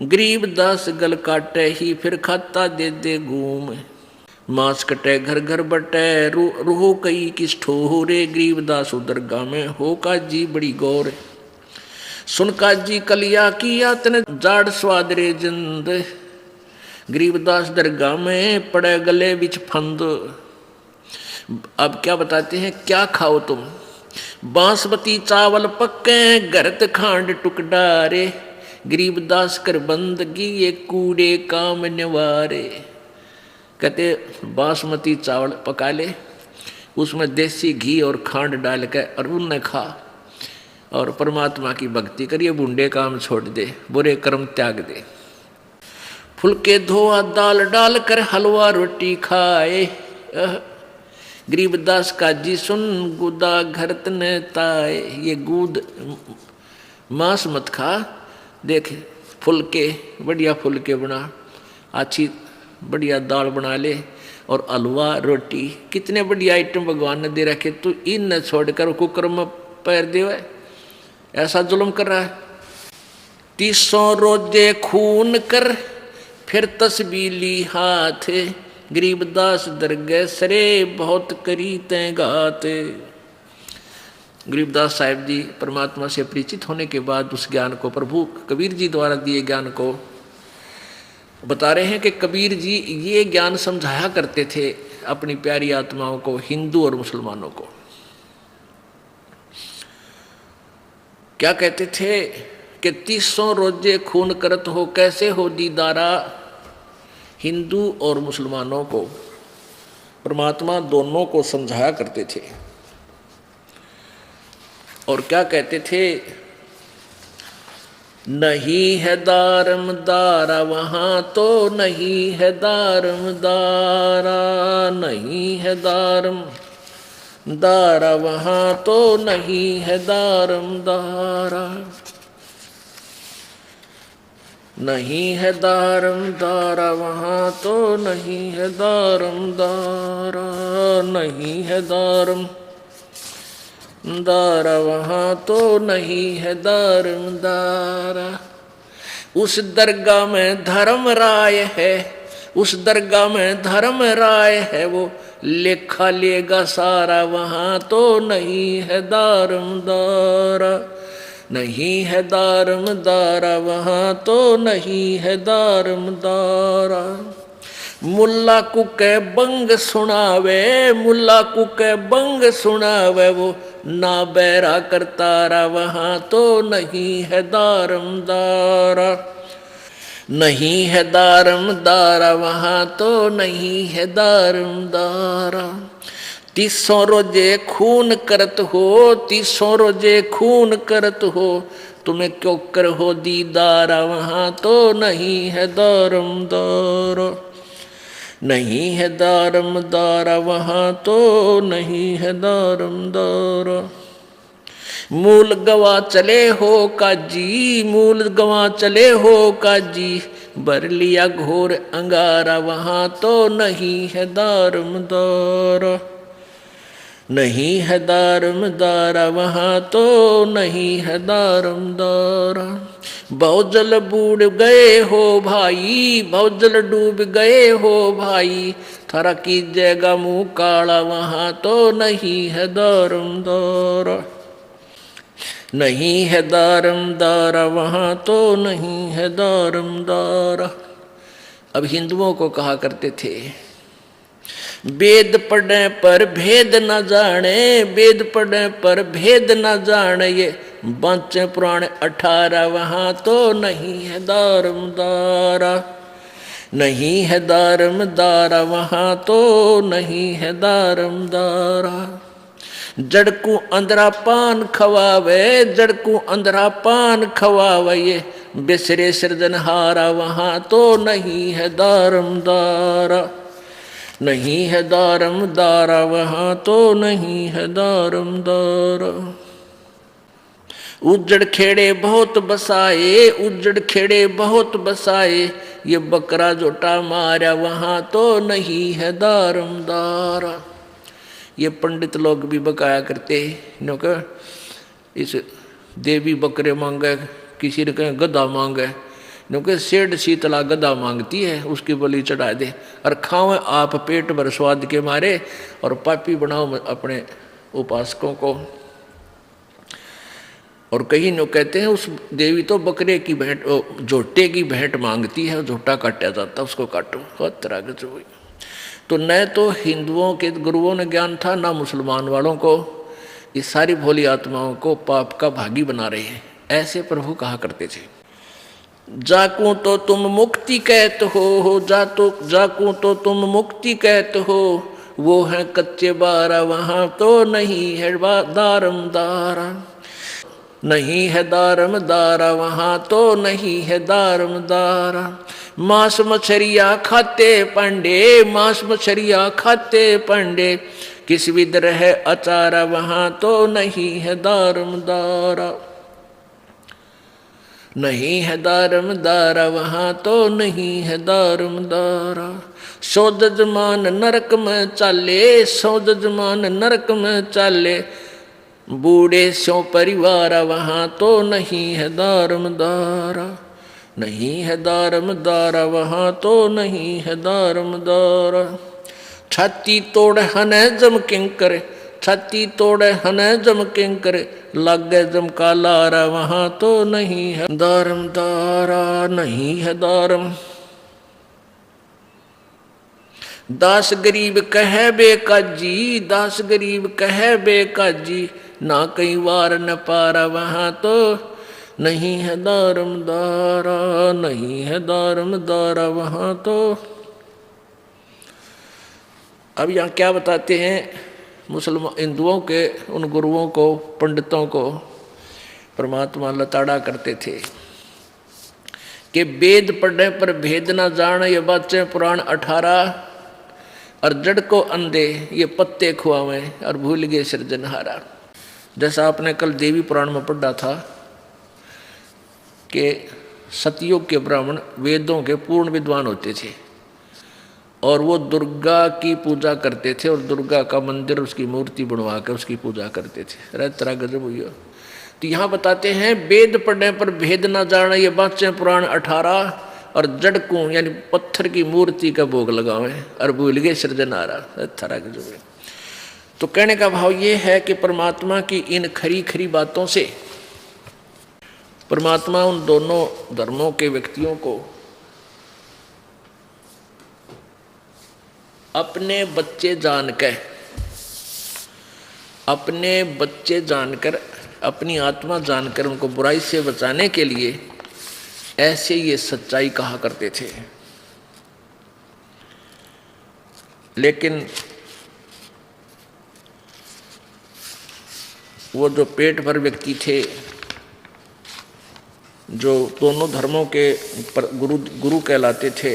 गरीबदास गल काटे ही फिर खाता दे दे घूम। मांस कटे घर घर बटे रूहो कई किस ठोरे, गरीबदास दरगाह में हो काजी बड़ी गौर। सुन काजी कलिया किया तने जाड़ स्वाद रे जिंद, गरीबदास दरगाह में पड़े गले बिच फंद। अब क्या बताते हैं, क्या खाओ तुम? बांसमती चावल पक्के घरत खांड टुकडारे, गरीबदास कर बंदगी ये कूड़े काम निवारे। कहते बासमती चावल पका ले, उसमें देसी घी और खांड डाल के और उनने खा, और परमात्मा की भक्ति करिए, बूढ़े काम छोड़ दे, बुरे कर्म त्याग दे। फुलके धोआ दाल डाल कर हलवा रोटी खाए, गरीबदास का जी सुन गुदा घर तने ताए। ये गुद मांस मत खा, देख फुलके बढ़िया फुलके बना, अच्छी बढ़िया दाल बना ले और हलवा रोटी, कितने बढ़िया आइटम भगवान ने दे रखे, तू इन न छोड़कर कुकर में पैर दे, ऐसा जुल्म कर रहा है। 300 रोजे खून कर फिर तस्बीली हाथ, गरीबदास दरगाह सरे बहुत करी तै घात। गरीबदास साहिब जी परमात्मा से परिचित होने के बाद उस ज्ञान को, प्रभु कबीर जी द्वारा दिए ज्ञान को बता रहे हैं कि कबीर जी ये ज्ञान समझाया करते थे अपनी प्यारी आत्माओं को, हिंदू और मुसलमानों को। क्या कहते थे कि 300 रोजे खून करत हो कैसे हो दीदारा, हिंदू और मुसलमानों को परमात्मा दोनों को समझाया करते थे। और क्या कहते थे, नहीं है दारम दारा वहां तो नहीं है दारम दारा, नहीं है दारम दारा वहां तो नहीं है दारम दारा, नहीं है दारम दारा वहां तो नहीं है दारम दारा, नहीं है दारम दारा वहां तो नहीं है दारम दारा। उस दरगाह में धर्म राय है, उस दरगाह में धर्म राय है वो लेखा लेगा सारा, वहां तो नहीं है दारमदारा, नहीं है दारमदारा, वहां तो नहीं है दारमदारा। मुल्ला कुके बंग सुनावे, मुल्ला कुके बंग सुनावे वो ना बैरा करतारा, वहां तो नहीं है दारमदारा, नहीं है दारमदारा, वहां तो नहीं है दारमदारा। 300 रोजे खून करत हो, 300 रोजे खून करत हो, तुम्हें क्यों कर हो दीदारा, वहां तो नहीं है दारमदारा, नहीं है दारमदारा, वहां तो नहीं है दारमदारा। मूल गवा चले हो काजी, मूल गवा चले हो काजी, भर लिया घोर अंगारा, वहां तो नहीं है दारमदारा, नहीं है दारमदारा, वहां तो नहीं है दारमदारा। बहुजल बूढ़ गए हो भाई, बहुजल डूब गए हो भाई, थारा कीजिएगा मुंह काला, वहां तो नहीं है दारमदारा, नहीं है दारमदारा, वहां तो नहीं है दारमदारा। अब हिंदुओं को कहा करते थे वेद पढ़ने पर भेद न जाने, वेद पढ़ने पर भेद न जाने, ये बांचे पुराण 18, वहां तो नहीं है दारमदारा, नहीं है दारमदारा, वहां तो नहीं है दारमदारा। जड़कू अंधरा पान खवावे, जड़कू अंधरा पान खवावे, ये बिसरे सृजनहारा, वहां तो नहीं है दारमदारा, नहीं है दारमदारा, वहां तो नहीं है दारमदारा। उजड़ खेड़े बहुत बसाए, उजड़ खेड़े बहुत बसाए, ये बकरा जोटा मारा, वहां तो नहीं है दारमदारा। ये पंडित लोग भी बकाया करते हैं, इस देवी बकरे मांगे, किसी ने कहे गधा मांगे, क्योंकि सेठ शीतला गधा मांगती है, उसकी बलि चढ़ा दे और खाओ आप पेट भर स्वाद के मारे, और पापी बनाओ अपने उपासकों को। और कहीं नो कहते हैं उस देवी तो बकरे की भेंट, झोटे की भेंट मांगती है, झोटा काटा जाता, उसको काटो, बहुत तरह के जो। तो न तो हिंदुओं के गुरुओं ने ज्ञान था, ना मुसलमान वालों को, ये सारी भोली आत्माओं को पाप का भागी बना रहे हैं, ऐसे प्रभु कहा करते थे। जाकू तो तुम मुक्ति कहते हो, जाकू तो तुम मुक्ति कहते हो, वो है कच्चे बारा, वहां तो नहीं है दारमदारा, नहीं है दारमदारा, वहां तो नहीं है दारमदारा। मांस मछरिया खाते पांडे, मांस मछरिया खाते पांडे, किस विद रहे अचारा, वहां तो नहीं है दारमदारा, नहीं है दारमदारा, वहां तो नहीं है दारमदारा। सो जजमान नरक में चाले, सो जजमान नरक में चाले, बूढ़े सो परिवारा, वहां तो नहीं है दारमदारा, नहीं है दारमदारा, वहां तो नहीं है दारमदारा। छाती तोड़ हने जम किंकर, छाती तोड़े हने जम किंकर, लागे जम का लारा, वहां तो नहीं है दारमदारा, नहीं है दारम। दास गरीब कहे बेकाजी, दास गरीब कहे बेकाजी, ना कई वार न पारा, वहां तो नहीं है दारमदारा, नहीं है दारमदारा, वहां तो। अब यहाँ क्या बताते हैं मुसलमान हिंदुओं के उन गुरुओं को, पंडितों को परमात्मा लताड़ा करते थे कि वेद पढ़ने पर भेद न जाने, ये बातें पुराण 18, और जड़ को अंधे ये पत्ते खुआवें, और भूल गए सृजनहारा। जैसा आपने कल देवी पुराण में पढ़ा था कि सतयुग के ब्राह्मण वेदों के पूर्ण विद्वान होते थे, और वो दुर्गा की पूजा करते थे, और दुर्गा का मंदिर, उसकी मूर्ति बनवा कर उसकी पूजा करते थे। अरे तरह गजब हुई हो। तो यहाँ बताते हैं वेद पढ़ने पर भेद न जाना, ये बातें पुराण 18, और जड़कू यानी पत्थर की मूर्ति का भोग लगावे और भूल गए सृजनारा थरा के जुगे। तो कहने का भाव ये है कि परमात्मा की इन खरी खरी बातों से परमात्मा उन दोनों धर्मों के व्यक्तियों को अपने बच्चे जानकर अपनी आत्मा जानकर उनको बुराई से बचाने के लिए ऐसे ये सच्चाई कहा करते थे। लेकिन वो जो पेट भर व्यक्ति थे, जो दोनों धर्मों के गुरु कहलाते थे,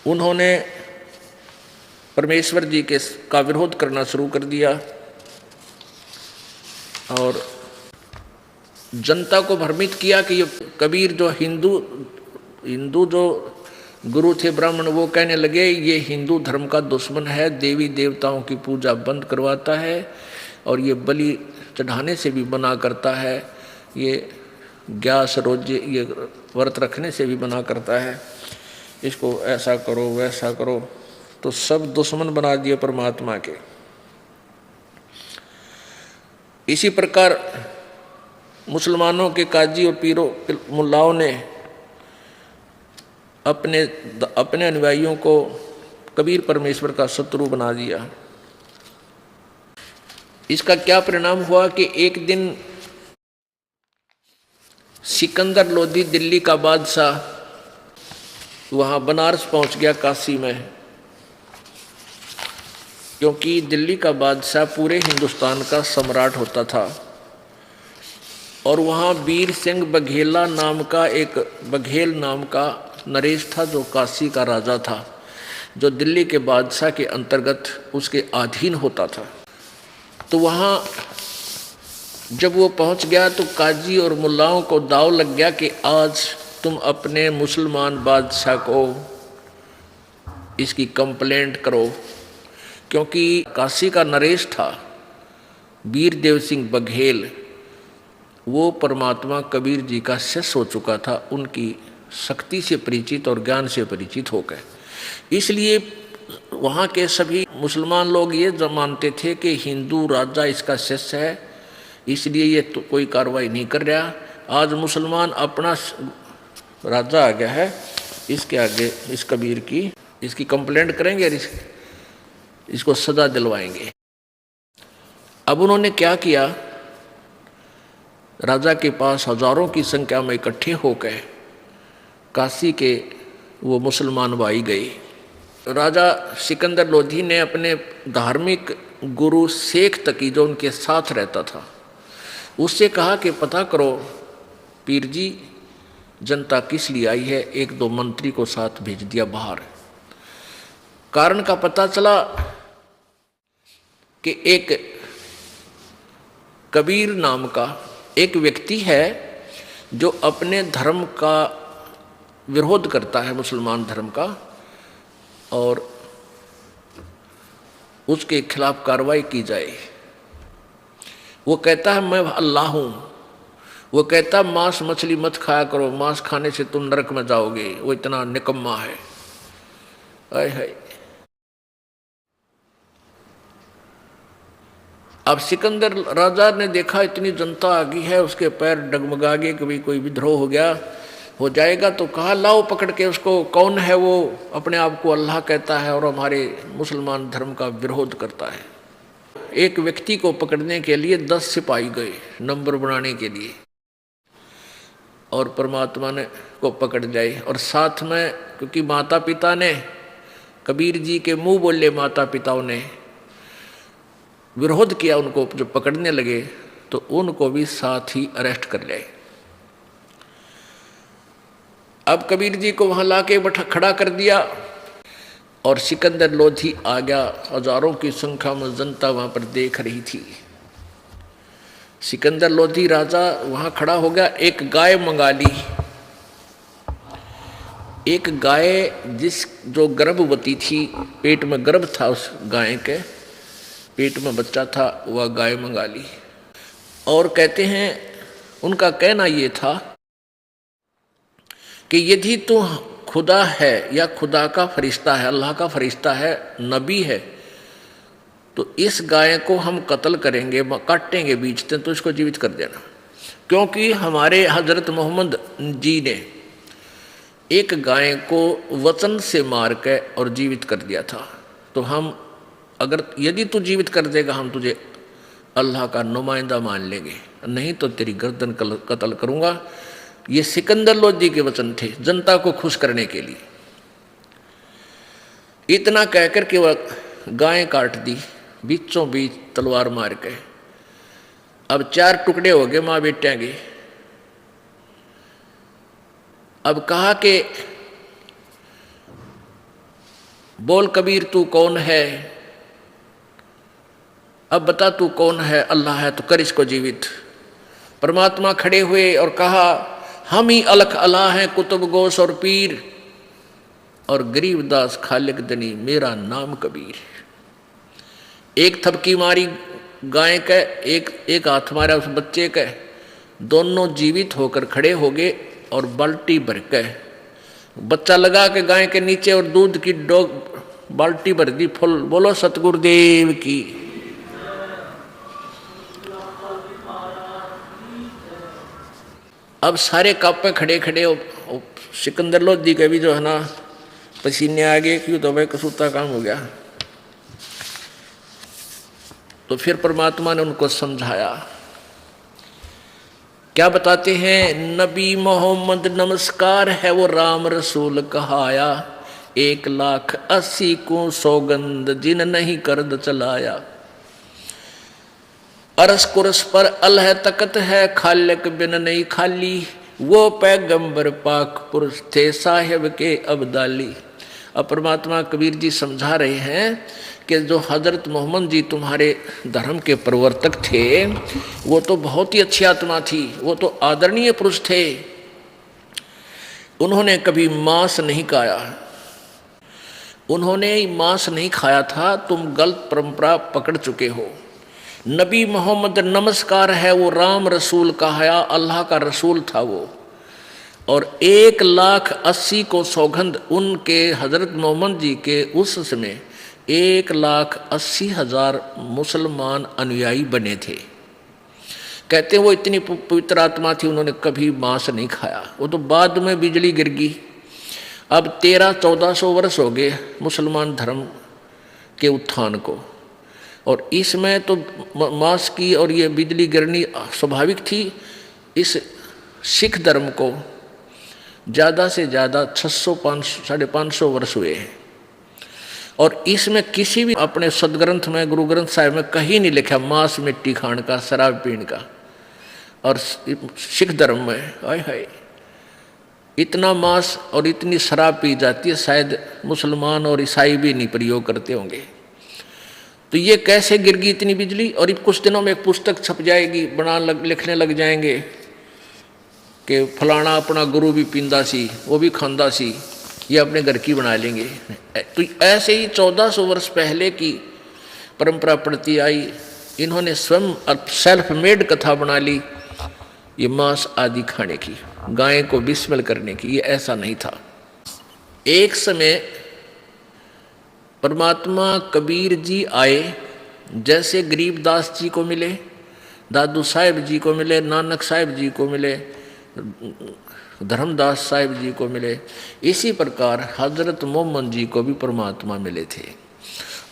उन्होंने परमेश्वर जी का विरोध करना शुरू कर दिया और जनता को भ्रमित किया कि ये कबीर जो हिंदू जो गुरु थे ब्राह्मण, वो कहने लगे ये हिंदू धर्म का दुश्मन है, देवी देवताओं की पूजा बंद करवाता है और ये बलि चढ़ाने से भी मना करता है, ये ग्यास रोजे ये व्रत रखने से भी मना करता है, इसको ऐसा करो वैसा करो। तो सब दुश्मन बना दिए परमात्मा के। इसी प्रकार मुसलमानों के काजी और पीरों मुल्लाओं ने अपने अनुयायियों को कबीर परमेश्वर का शत्रु बना दिया। इसका क्या परिणाम हुआ कि एक दिन सिकंदर लोधी दिल्ली का बादशाह वहाँ बनारस पहुँच गया, काशी में, क्योंकि दिल्ली का बादशाह पूरे हिंदुस्तान का सम्राट होता था और वहाँ वीर सिंह बघेल नाम का नरेश था, जो काशी का राजा था, जो दिल्ली के बादशाह के अंतर्गत उसके अधीन होता था। तो वहाँ जब वो पहुँच गया तो काजी और मुल्लाओं को दाव लग गया कि आज तुम अपने मुसलमान बादशाह को इसकी कंप्लेंट करो, क्योंकि काशी का नरेश था वीर देव सिंह बघेल, वो परमात्मा कबीर जी का शिष्य हो चुका था, उनकी शक्ति से परिचित और ज्ञान से परिचित हो गए। इसलिए वहाँ के सभी मुसलमान लोग ये मानते थे कि हिंदू राजा इसका शिष्य है, इसलिए ये तो कोई कार्रवाई नहीं कर रहा। आज मुसलमान अपना राजा आ गया है, इसके आगे इस कबीर की इसकी कंप्लेंट करेंगे और इसको सजा दिलवाएंगे। अब उन्होंने क्या किया, राजा के पास हजारों की संख्या में इकट्ठे होकर काशी के वो मुसलमान भाई गए। राजा सिकंदर लोधी ने अपने धार्मिक गुरु शेख तकी, जो उनके साथ रहता था, उससे कहा कि पता करो पीर जी जनता किस लिए आई है। एक दो मंत्री को साथ भेज दिया बाहर। कारण का पता चला कि एक कबीर नाम का एक व्यक्ति है जो अपने धर्म का विरोध करता है, मुसलमान धर्म का, और उसके खिलाफ कार्रवाई की जाए। वो कहता है मैं अल्लाह हूँ। वो कहता मांस मछली मत खाया करो, मांस खाने से तुम नरक में जाओगे। वो इतना निकम्मा है। आय हाय। अब सिकंदर राजा ने देखा इतनी जनता आ गई है, उसके पैर डगमगा गए, कभी कोई विद्रोह हो जाएगा, तो कहा लाओ पकड़ के उसको। कौन है वो? अपने आप को अल्लाह कहता है और हमारे मुसलमान धर्म का विरोध करता है। एक व्यक्ति को पकड़ने के लिए 10 सिपाही गए नंबर बनाने के लिए, और परमात्मा ने को पकड़ जाए। और साथ में, क्योंकि माता पिता ने, कबीर जी के मुंह बोले माता पिताओं ने विरोध किया, उनको जो पकड़ने लगे तो उनको भी साथ ही अरेस्ट कर लिया। अब कबीर जी को वहां लाके खड़ा कर दिया और सिकंदर लोधी आ गया। हजारों की संख्या में जनता वहां पर देख रही थी। सिकंदर लोधी राजा वहां खड़ा हो गया। एक गाय मंगा ली। एक गाय जो गर्भवती थी, पेट में गर्भ था, उस गाय के पेट में बच्चा था, वह गाय मंगा ली। और कहते हैं उनका कहना ये था कि यदि तू खुदा है या खुदा का फरिश्ता है, अल्लाह का फरिश्ता है, नबी है, तो इस गाय को हम कत्ल करेंगे, काटेंगे, बीचते तो इसको जीवित कर देना। क्योंकि हमारे हजरत मोहम्मद जी ने एक गाय को वचन से मार के और जीवित कर दिया था, तो हम अगर यदि तू जीवित कर देगा हम तुझे अल्लाह का नुमाइंदा मान लेंगे, नहीं तो तेरी गर्दन कत्ल करूंगा। ये सिकंदर लोधी के वचन थे जनता को खुश करने के लिए। इतना कहकर के वह गाय काट दी बीचों बीच तलवार मार के। अब 4 टुकड़े हो गए माँ बेटियां के। अब कहा कि बोल कबीर तू कौन है, अब बता तू कौन है, अल्लाह है तो कर इसको जीवित। परमात्मा खड़े हुए और कहा हम ही अलख अल्लाह हैं, कुतुब गोस और पीर, और गरीबदास खालिक दनी, मेरा नाम कबीर। एक थपकी मारी गाय का, एक हाथ मारा उस बच्चे का, दोनों जीवित होकर खड़े हो गए और बाल्टी भर के बच्चा लगा के गाय के नीचे और दूध की बाल्टी भर दी फुल। बोलो सतगुरुदेव की। अब सारे कापे खड़े खड़े सिकंदर लोधी के भी जो है ना पसीने आ गए, क्यों तो भाई कसूता काम हो गया। तो फिर परमात्मा ने उनको समझाया। क्या बताते हैं, नबी मोहम्मद नमस्कार है वो राम रसूल कहाया, 1,80,000 को सौगंध जिन नहीं करद चलाया। अरस कुरस पर अल्लाह तकत है, खालिक बिन नहीं खाली, वो पैगंबर पाक पुरुष थे साहिब के अब्दाली। अब परमात्मा कबीर जी समझा रहे हैं कि जो हजरत मोहम्मद जी तुम्हारे धर्म के प्रवर्तक थे वो तो बहुत ही अच्छी आत्मा थी, वो तो आदरणीय पुरुष थे। उन्होंने कभी मांस नहीं खाया, उन्होंने मांस नहीं खाया था। तुम गलत परंपरा पकड़ चुके हो। नबी मोहम्मद नमस्कार है वो राम रसूल कहाया, अल्लाह का रसूल था वो। और 1,80,000 को सौगंध उनके हजरत मोहम्मद जी के उस समय 1,80,000 मुसलमान अनुयायी बने थे। कहते वो इतनी पवित्र आत्मा थी, उन्होंने कभी मांस नहीं खाया। वो तो बाद में बिजली गिर गई। अब 1300-1400 वर्ष हो गए मुसलमान धर्म के उत्थान को, और इसमें तो मांस की और ये बिजली गिरनी स्वाभाविक थी। इस सिख धर्म को ज़्यादा से ज़्यादा 600-550 वर्ष हुए हैं, और इसमें किसी भी अपने सदग्रंथ में, गुरु ग्रंथ साहिब में कहीं नहीं लिखा मांस मिट्टी खाने का, शराब पीने का। और सिख धर्म में हाय हाय इतना मांस और इतनी शराब पी जाती है, शायद मुसलमान और ईसाई भी नहीं प्रयोग करते होंगे। तो ये कैसे गिर गई इतनी बिजली? और कुछ दिनों में एक पुस्तक छप जाएगी, लिखने लग जाएंगे कि फलाना अपना गुरु भी पींदा सी, वो भी खांदा सी, ये अपने घर की बना लेंगे। तो ऐसे ही 1400 वर्ष पहले की परंपरा पड़ती आई। इन्होंने स्वयं सेल्फ मेड कथा बना ली ये मांस आदि खाने की, गाय को बिस्मिल करने की। ये ऐसा नहीं था। एक समय परमात्मा कबीर जी आए, जैसे गरीबदास जी को मिले, दादू साहिब जी को मिले, नानक साहिब जी को मिले, धर्मदास साहिब जी को मिले, इसी प्रकार हजरत मोहम्मद जी को भी परमात्मा मिले थे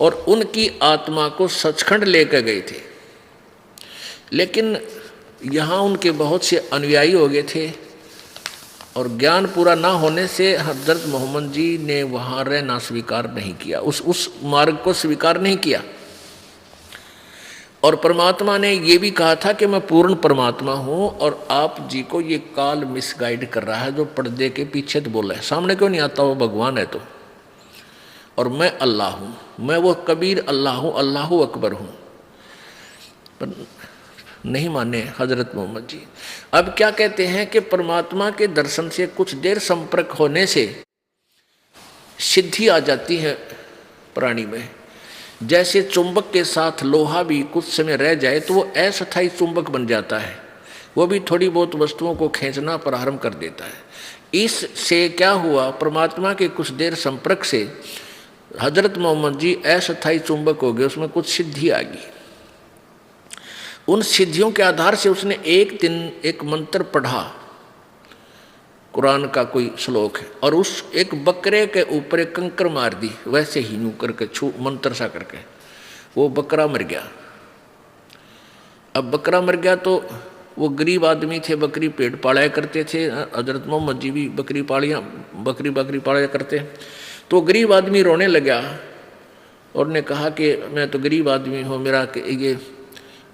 और उनकी आत्मा को सचखंड लेकर गए थे। लेकिन यहाँ उनके बहुत से अनुयायी हो गए थे और ज्ञान पूरा ना होने से हजरत मोहम्मद जी ने वहाँ रहना स्वीकार नहीं किया, उस मार्ग को स्वीकार नहीं किया। और परमात्मा ने ये भी कहा था कि मैं पूर्ण परमात्मा हूँ और आप जी को ये काल मिसगाइड कर रहा है, जो पर्दे के पीछे तो बोला है, सामने क्यों नहीं आता, वो भगवान है तो। और मैं अल्लाह हूँ, मैं वो कबीर अल्लाह हूँ, अल्लाह अकबर हूँ। पर नहीं माने हजरत मोहम्मद जी। अब क्या कहते हैं कि परमात्मा के दर्शन से कुछ देर संपर्क होने से सिद्धि आ जाती है प्राणी में। जैसे चुंबक के साथ लोहा भी कुछ समय रह जाए तो वो अस्थायी चुंबक बन जाता है, वो भी थोड़ी बहुत वस्तुओं को खींचना प्रारंभ कर देता है। इससे क्या हुआ, परमात्मा के कुछ देर संपर्क से हजरत मोहम्मद जी अस्थायी चुंबक हो गए, उसमें कुछ सिद्धि आ गई। उन सिद्धियों के आधार से उसने एक दिन एक मंत्र पढ़ा, कुरान का कोई श्लोक है, और उस एक बकरे के ऊपर एक कंकर मार दी, वैसे ही यूं करके छू मंत्र सा करके वो बकरा मर गया। अब बकरा मर गया तो वो गरीब आदमी थे, बकरी पेट पाला करते थे, हजरत मोहम्मद जी भी बकरी पाला करते। तो गरीब आदमी रोने लगा और ने कहा कि मैं तो गरीब आदमी हूँ, मेरा ये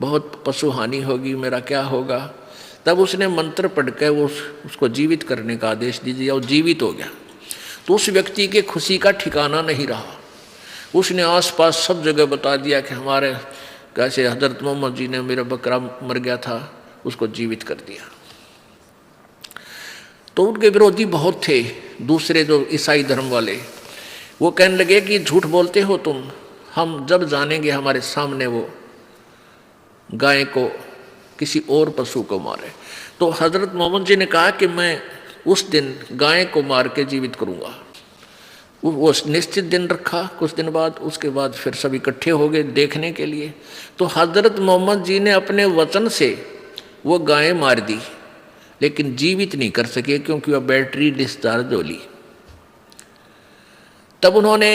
बहुत पशु हानि होगी, मेरा क्या होगा। तब उसने मंत्र पढ़ के वो उसको जीवित करने का आदेश दे दिया, वो जीवित हो गया। तो उस व्यक्ति के खुशी का ठिकाना नहीं रहा। उसने आसपास सब जगह बता दिया कि हमारे कैसे हजरत मोहम्मद जी ने, मेरा बकरा मर गया था, उसको जीवित कर दिया। तो उनके विरोधी बहुत थे, दूसरे जो ईसाई धर्म वाले, वो कहने लगे कि झूठ बोलते हो तुम, हम जब जानेंगे हमारे सामने वो गाय को किसी और पशु को मारे। तो हजरत मोहम्मद जी ने कहा कि मैं उस दिन गाय को मार के जीवित करूंगा। वो निश्चित दिन रखा, कुछ दिन बाद, उसके बाद फिर सब इकट्ठे हो गए देखने के लिए। तो हजरत मोहम्मद जी ने अपने वचन से वो गाय मार दी, लेकिन जीवित नहीं कर सके क्योंकि वह बैटरी डिस्चार्ज हो ली। तब उन्होंने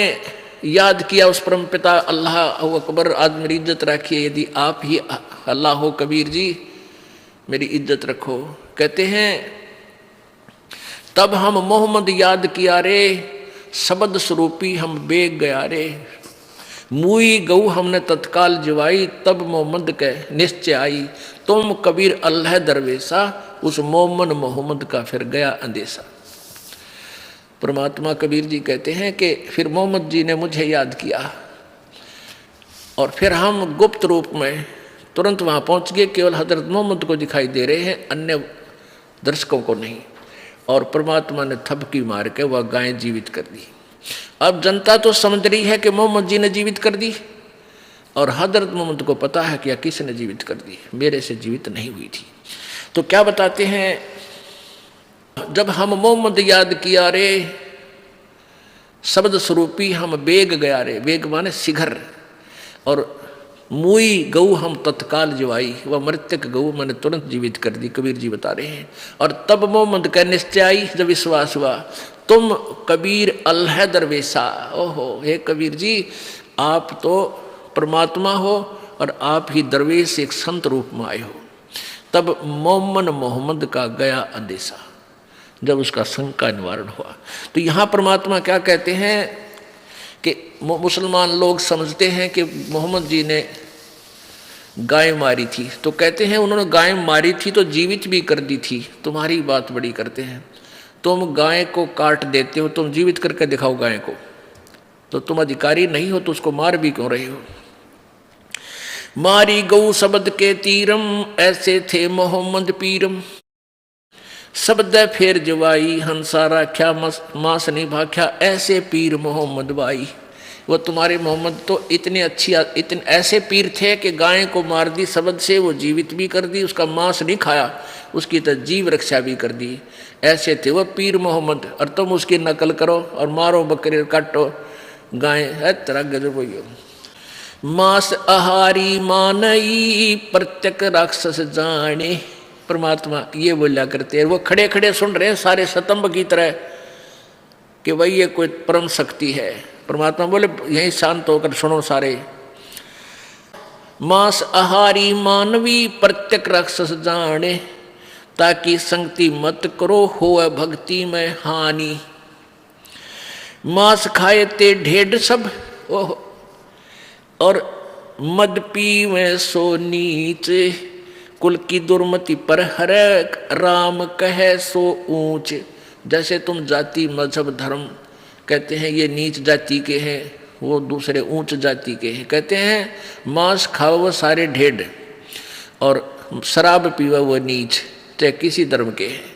याद किया उस परम पिता अल्लाह अकबर, आज मेरी इज्जत रखिए, यदि आप ही अल्लाह हो कबीर जी, मेरी इज्जत रखो। कहते हैं तब हम मोहम्मद याद किया रे, शब्द स्वरूपी हम बेग गया रे। मुई गऊ हमने तत्काल जवाई, तब मोहम्मद के निश्चय आई। तुम कबीर अल्लाह दरवेशा, उस मोहम्मद का फिर गया अंदेशा। परमात्मा कबीर जी कहते हैं कि फिर मोहम्मद जी ने मुझे याद किया और फिर हम गुप्त रूप में तुरंत वहाँ पहुँच गए। केवल हजरत मोहम्मद को दिखाई दे रहे हैं, अन्य दर्शकों को नहीं। और परमात्मा ने थपकी मार के वह गाय जीवित कर दी। अब जनता तो समझ रही है कि मोहम्मद जी ने जीवित कर दी, और हजरत मोहम्मद को पता है कि किसने जीवित कर दी, मेरे से जीवित नहीं हुई थी। तो क्या बताते हैं, जब हम मोहम्मद याद किया रे, शब्द स्वरूपी हम बेग गया रे, बेग माने शिखर, और मुई गऊ हम तत्काल जवाई, वह मृतक गऊ मैंने तुरंत जीवित कर दी, कबीर जी बता रहे हैं। और तब मोहम्मद का निश्चय आई, जब विश्वास हुआ, तुम कबीर अल्लाह दरवेशा। ओहो, हे कबीर जी, आप तो परमात्मा हो और आप ही दरवेश एक संत रूप में आए हो। तब मोहम्मद का गया अंदेशा, जब उसका शंका निवारण हुआ। तो यहाँ परमात्मा क्या कहते हैं कि मुसलमान लोग समझते हैं कि मोहम्मद जी ने गाय मारी थी, तो कहते हैं उन्होंने गाय मारी थी तो जीवित भी कर दी थी। तुम्हारी बात बड़ी करते हैं, तुम गाय को काट देते हो, तुम जीवित करके दिखाओ गाय को, तो तुम अधिकारी नहीं हो, तो उसको मार भी क्यों रहे हो। मारी गऊ शब्द के तीरम, ऐसे थे मोहम्मद पीरम। शब्द फिर जवाई, हंसा राख्या मास नहीं भाख्या, ऐसे पीर मोहम्मद बाई। वो तुम्हारे मोहम्मद तो इतने ऐसे पीर थे कि गाय को मार दी शब्द से, वो जीवित भी कर दी, उसका मांस नहीं खाया, उसकी तो जीव रक्षा भी कर दी। ऐसे थे वो पीर मोहम्मद, और तुम उसकी नकल करो और मारो बकरे, काटो गाय, है तरह गजब हो। मांस आहारी मानई, प्रत्यक राक्षस जाने। परमात्मा ये बोला करते हैं, वो खड़े खड़े सुन रहे हैं सारे स्तंभ की तरह कि भाई ये कोई परम शक्ति है। परमात्मा बोले यहीं शांत होकर सुनो सारे। मांस आहारी मानवी, प्रत्यक राक्षस जाने, ताकि संगति मत करो, होए भक्ति में हानि। मांस खाए ते ढेड सब, ओह, और मद पी में सो नीच, कुल की दुर्मति पर हरे, राम कहे सो ऊंच। जैसे तुम जाति मजहब धर्म कहते हैं ये नीच जाति के हैं, वो दूसरे ऊंच जाति के हैं। कहते हैं मांस खाओ वो सारे ढेड, और शराब पीवा वो नीच, चाहे किसी धर्म के हैं।